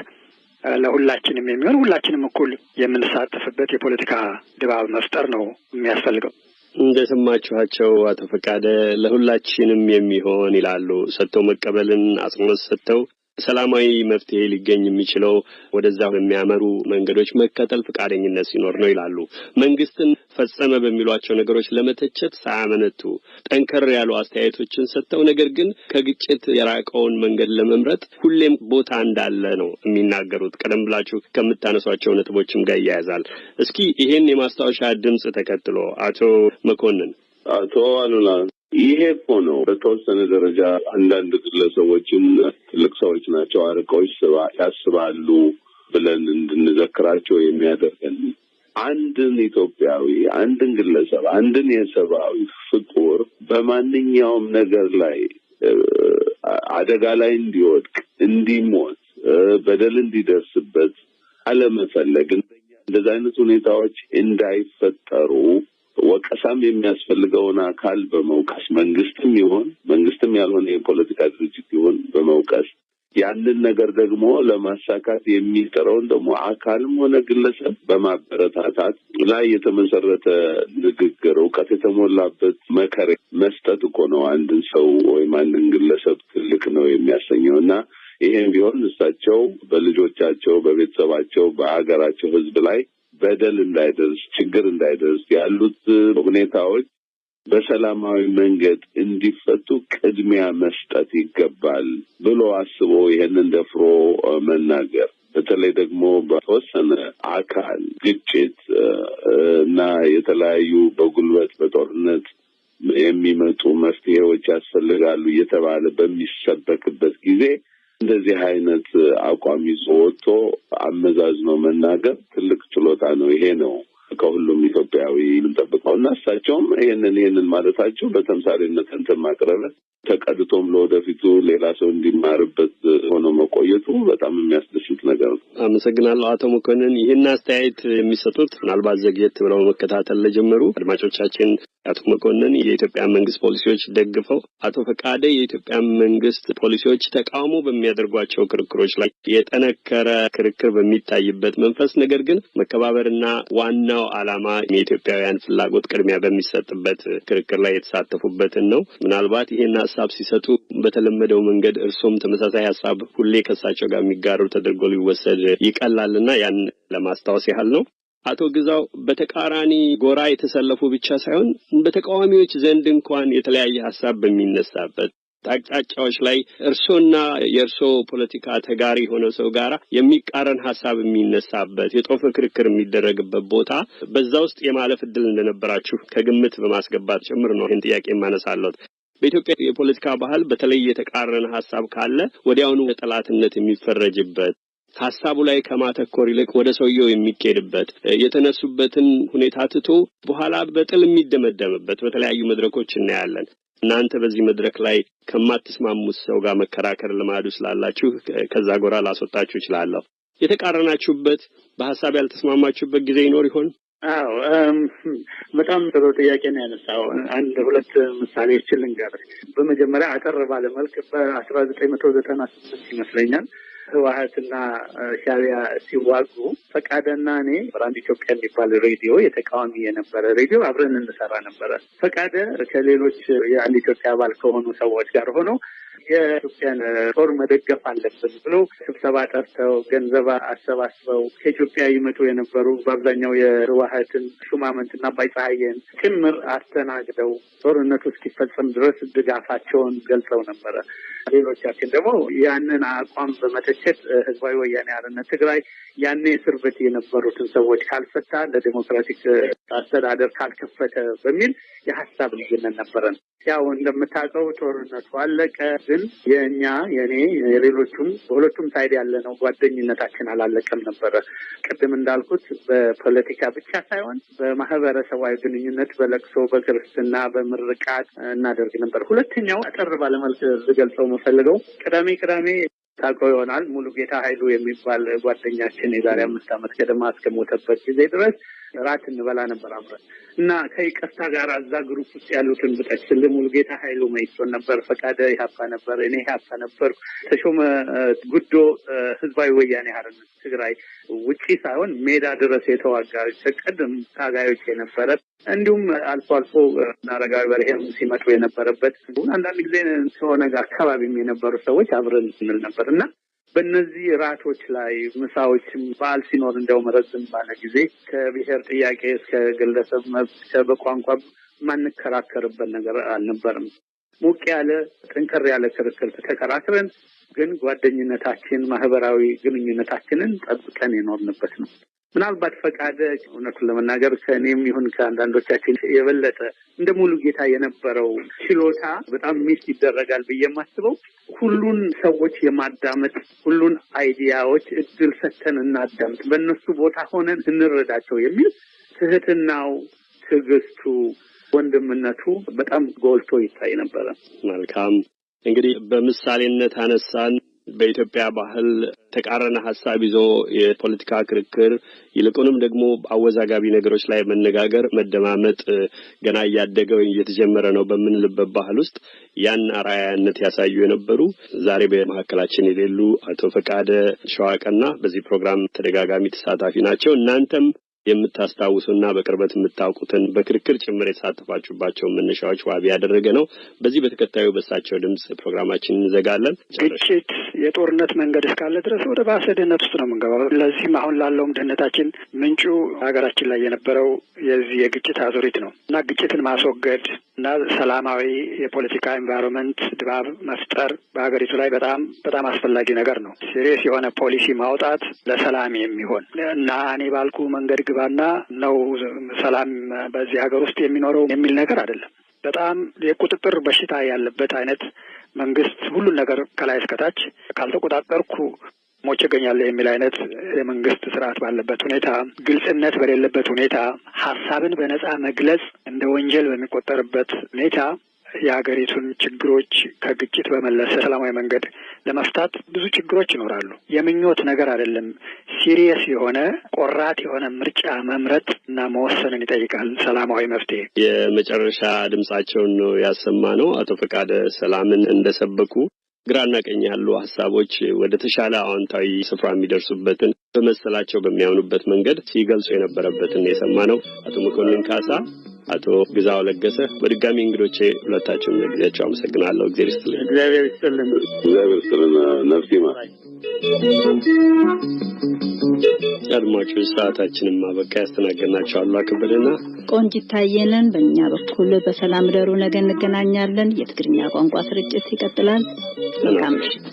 ለሁላችንም የሚሆን ሁላችንም እኩል የምንሳተፍበት የፖለቲካ ድባብ መፍጠር ነው የሚያስፈልገው። እንደሰማችኋቸው አቶ ፈቃደ ለሁላችንም የሚሆን ይላሉ። ሰጥተው መቀበልን አጽንኦት ሰጥተው ሰላማዊ መፍትሄ ሊገኝ የሚችለው ወደዛ በሚያመሩ መንገዶች መከተል ፈቃደኝነት ሲኖር ነው ይላሉ። መንግስትን ፈጸመ በሚሏቸው ነገሮች ለመተቸት ሳያመነቱ ጠንከር ያሉ አስተያየቶችን ሰጥተው ነገር ግን ከግጭት የራቀውን መንገድ ለመምረጥ ሁሌም ቦታ እንዳለ ነው የሚናገሩት። ቀደም ብላችሁ ከምታነሷቸው ነጥቦችም ጋር ይያያዛል። እስኪ ይሄን የማስታወሻ ድምጽ ተከትሎ አቶ መኮንን። አቶ አሉላ ይሄ እኮ ነው በተወሰነ ደረጃ አንዳንድ ግለሰቦችን ትልቅ ሰዎች ናቸው አርቀዎች ያስባሉ ብለን እንድንዘክራቸው የሚያደርገን አንድን ኢትዮጵያዊ፣ አንድን ግለሰብ፣ አንድን የሰብአዊ ፍጡር በማንኛውም ነገር ላይ አደጋ ላይ እንዲወድቅ፣ እንዲሞት፣ በደል እንዲደርስበት አለመፈለግ እንደዚህ አይነት ሁኔታዎች እንዳይፈጠሩ ወቀሳም የሚያስፈልገውን አካል በመውቀስ መንግስትም ያልሆነ የፖለቲካ ድርጅት ይሁን በመውቀስ ያንን ነገር ደግሞ ለማሳካት የሚጥረውን ደግሞ አካልም ሆነ ግለሰብ በማበረታታት ላይ የተመሰረተ ንግግር፣ እውቀት የተሞላበት መከር መስጠት እኮ ነው አንድን ሰው ወይም አንድን ግለሰብ ትልቅ ነው የሚያሰኘው። እና ይሄን ቢሆን እሳቸው በልጆቻቸው፣ በቤተሰባቸው፣ በሀገራቸው ሕዝብ ላይ በደል እንዳይደርስ፣ ችግር እንዳይደርስ ያሉት ሁኔታዎች በሰላማዊ መንገድ እንዲፈቱ ቅድሚያ መስጠት ይገባል ብሎ አስቦ ይሄንን ደፍሮ መናገር፣ በተለይ ደግሞ በተወሰነ አካል ግጭት እና የተለያዩ በጉልበት በጦርነት የሚመጡ መፍትሄዎች ያስፈልጋሉ እየተባለ በሚሰበክበት ጊዜ እንደዚህ አይነት አቋም ይዞ ወጥቶ አመዛዝኖ መናገር ትልቅ ችሎታ ነው። ይሄ ነው ከሁሉም ኢትዮጵያዊ የምንጠብቀው እና እሳቸውም ይሄንን ማለታቸው በተምሳሌነት እንትን ማቅረብ ተቀድቶም ለወደፊቱ ሌላ ሰው እንዲማርበት ሆኖ መቆየቱ በጣም የሚያስደስት ነገር ነው። አመሰግናለሁ አቶ መኮንን። ይህን አስተያየት የሚሰጡት ምናልባት ዘግየት ብለው መከታተል ለጀመሩ አድማጮቻችን አቶ መኮንን የኢትዮጵያ መንግስት ፖሊሲዎች ደግፈው፣ አቶ ፈቃደ የኢትዮጵያ መንግስት ፖሊሲዎች ተቃውሞ በሚያደርጓቸው ክርክሮች ላይ የጠነከረ ክርክር በሚታይበት መንፈስ ነገር ግን መከባበርና ዋናው ዓላማ የኢትዮጵያውያን ፍላጎት ቅድሚያ በሚሰጥበት ክርክር ላይ የተሳተፉበትን ነው። ምናልባት ይሄን ሐሳብ ሲሰጡ በተለመደው መንገድ እርሶም ተመሳሳይ ሐሳብ ሁሌ ከሳቸው ጋር የሚጋሩ ተደርጎ ሊወሰድ ይቀላልና ያን ለማስታወስ ያህል ነው። አቶ ግዛው በተቃራኒ ጎራ የተሰለፉ ብቻ ሳይሆን በተቃዋሚዎች ዘንድ እንኳን የተለያየ ሐሳብ በሚነሳበት አቅጣጫዎች ላይ እርሶና የእርሶ ፖለቲካ ተጋሪ ሆነው ሰው ጋራ የሚቃረን ሐሳብ የሚነሳበት የጦፈ ክርክር የሚደረግበት ቦታ በዛ ውስጥ የማለፍ ዕድል እንደነበራችሁ ከግምት በማስገባት ጭምር ነው ይህን ጥያቄ የማነሳለሁ። በኢትዮጵያ የፖለቲካ ባህል በተለይ የተቃረነ ሐሳብ ካለ ወዲያውኑ ጠላትነት የሚፈረጅበት ሐሳቡ ላይ ከማተኮር ይልቅ ወደ ሰውየው የሚኬድበት የተነሱበትን ሁኔታ ትቶ በኋላ በጥል የሚደመደምበት በተለያዩ መድረኮች እናያለን። እናንተ በዚህ መድረክ ላይ ከማትስማሙት ሰው ጋር መከራከር ልማዱ ስላላችሁ ከዛ ጎራ ላስወጣችሁ እችላለሁ። የተቃረናችሁበት በሐሳብ ያልተስማማችሁበት ጊዜ ይኖር ይሆን? አዎ፣ በጣም ጥሩ ጥያቄ ነው ያነሳው። አንድ ሁለት ምሳሌዎችን ልንገርህ። በመጀመሪያ አጠር ባለ መልክ በ1998 ይመስለኛል ህወሓትና ሻዕቢያ ሲዋጉ ፈቃደና እኔ በአንድ ኢትዮጵያ የሚባል ሬዲዮ የተቃዋሚ የነበረ ሬዲዮ አብረን እንሰራ ነበረ። ፈቃደ ከሌሎች የአንድ ኢትዮጵያ አባል ከሆኑ ሰዎች ጋር ሆኖ የኢትዮጵያን ጦር መደገፍ አለብን ብሎ ስብሰባ ጠርተው ገንዘብ አሰባስበው ከኢትዮጵያ ይመጡ የነበሩ በአብዛኛው የህወሓትን ሹማምንትና አባይ ፀሐይን ጭምር አስተናግደው ጦርነቱ እስኪፈጸም ድረስ ድጋፋቸውን ገልጸው ነበረ። ሌሎቻችን ደግሞ ያንን አቋም በመተቸት ህዝባዊ ወያኔ ሓርነት ትግራይ ያኔ እስር ቤት የነበሩትን ሰዎች ካልፈታ ለዲሞክራቲክ አስተዳደር ካልከፈተ በሚል የሀሳብ ልዩነት ነበረን። ያው እንደምታውቀው ጦርነቱ አለቀ። ግን የኔ የሌሎቹም በሁለቱም ሳይድ ያለ ነው ጓደኝነታችን አላለቀም ነበረ። ቅድም እንዳልኩት በፖለቲካ ብቻ ሳይሆን በማህበረሰባዊ ግንኙነት፣ በለቅሶ፣ በክርስትና፣ በምርቃት እናደርግ ነበር። ሁለተኛው አጠር ባለመልክ ልገልጸው የምፈልገው ቅዳሜ ታውቀው ይሆናል ሙሉጌታ ኃይሉ የሚባል ጓደኛችን የዛሬ 5 ዓመት ገደማ እስከሞተበት ጊዜ ድረስ ራት እንበላ ነበር አብረን እና ከይቅርታ ጋር እዛ ግሩፕ ውስጥ ያሉትን ብጠች ሙሉጌታ ኃይሉ መይሶን ነበር፣ ፈቃደ ኢህአፓ ነበር፣ እኔ ኢህአፓ ነበር፣ ተሾመ ጉዶ ህዝባዊ ወያኔ ሓርነት ትግራይ ውጪ ሳይሆን ሜዳ ድረስ የተዋጋ ቀደም ታጋዮች የነበረ እንዲሁም አልፎ አረጋዊ በርሄም ሲመጡ የነበረበት አንዳንድ ጊዜ ሰሆነ አካባቢም የነበሩ ሰዎች አብረን እንል ነበር እና በእነዚህ ራቶች ላይ ምሳዎችም በዓል ሲኖር እንደውም ረዝም ባለ ጊዜ ከብሔር ጥያቄ እስከ ግለሰብ መብት በቋንቋ ማንከራከርበት ነገር አልነበረም። ሞቅ ያለ ጠንከር ያለ ክርክር ተከራክረን ግን ጓደኝነታችን ማህበራዊ ግንኙነታችንን ጠብቀን የኖርንበት ነው። ምናልባት ፈቃደ እውነቱን ለመናገር ከእኔም ይሁን ከአንዳንዶቻችን የበለጠ እንደ ሙሉጌታ የነበረው ችሎታ በጣም ሚስ ይደረጋል ብዬ የማስበው ሁሉን ሰዎች የማዳመጥ ሁሉን አይዲያዎች እድል ሰጥተን እናዳምጥ፣ በእነሱ ቦታ ሆነን እንረዳቸው የሚል ትህትናው፣ ትዕግስቱ፣ ወንድምነቱ በጣም ጎልቶ ይታይ ነበረ። መልካም እንግዲህ በምሳሌነት አነሳን። በኢትዮጵያ ባህል ተቃረነ ሐሳብ ይዞ የፖለቲካ ክርክር ይልቁንም ደግሞ አወዛጋቢ ነገሮች ላይ መነጋገር መደማመጥ ገና እያደገው እየተጀመረ ነው በምንልበት ባህል ውስጥ ያን አራያነት ያሳዩ የነበሩ ዛሬ በመሐከላችን የሌሉ አቶ ፈቃደ ሸዋቀና በዚህ ፕሮግራም ተደጋጋሚ ተሳታፊ ናቸው። እናንተም የምታስታውሱና በቅርበት የምታውቁትን በክርክር ጭምር የተሳተፋችሁባቸው መነሻዎች ዋቢ ያደረገ ነው። በዚህ በተከታዩ በሳቸው ድምጽ ፕሮግራማችንን እንዘጋለን። ግጭት የጦርነት መንገድ እስካለ ድረስ ወደ ባሰ ድህነት ውስጥ ነው የምንገባው። ለዚህም አሁን ላለውም ድህነታችን ምንጩ ሀገራችን ላይ የነበረው የዚህ የግጭት አዙሪት ነው እና ግጭትን ማስወገድ እና ሰላማዊ የፖለቲካ ኤንቫይሮንመንት ድባብ መፍጠር በሀገሪቱ ላይ በጣም አስፈላጊ ነገር ነው። ሲሪየስ የሆነ ፖሊሲ ማውጣት ለሰላም የሚሆን እና እኔ ባልኩ መንገድ ግባና ነው ሰላም በዚህ ሀገር ውስጥ የሚኖረው የሚል ነገር አይደለም። በጣም የቁጥጥር በሽታ ያለበት አይነት መንግስት ሁሉን ነገር ከላይ እስከታች ካልተቆጣጠርኩ ሞቼ እገኛለሁ የሚል አይነት የመንግስት ስርዓት ባለበት ሁኔታ፣ ግልጽነት በሌለበት ሁኔታ፣ ሀሳብን በነጻ መግለጽ እንደ ወንጀል በሚቆጠርበት ሁኔታ የሀገሪቱን ችግሮች ከግጭት በመለሰ ሰላማዊ መንገድ ለመፍታት ብዙ ችግሮች ይኖራሉ። የምኞት ነገር አይደለም። ሲሪየስ የሆነ ቆራጥ የሆነ ምርጫ መምረጥ እና መወሰንን ይጠይቃል ሰላማዊ መፍትሄ። የመጨረሻ ድምጻቸውን ነው ያሰማነው። አቶ ፈቃደ ሰላምን እንደሰበኩ ግራና ቀኝ ያሉ ሐሳቦች ወደ ተሻለ አዎንታዊ ስፍራ የሚደርሱበትን በመሰላቸው በሚያምኑበት መንገድ ሲገልጹ የነበረበትን የሰማነው። አቶ መኮንን ካሳ፣ አቶ ግዛው ለገሰ በድጋሚ እንግዶቼ ሁለታችሁም ለጊዜያቸው አመሰግናለሁ። እግዚአብሔር ይስጥልኝ። እግዚአብሔር ይስጥልን። እግዚአብሔር ይስጥልን። ነፍሲማ አድማጮች ሰዓታችንን ማበቃ። ያስተናገድናቸው አሉላ ከበደና ቆንጂት ታየነን። በእኛ በኩል በሰላም ደሩ። ነገ እንገናኛለን። የትግርኛ ቋንቋ ስርጭት ይቀጥላል። መልካም ምሽት።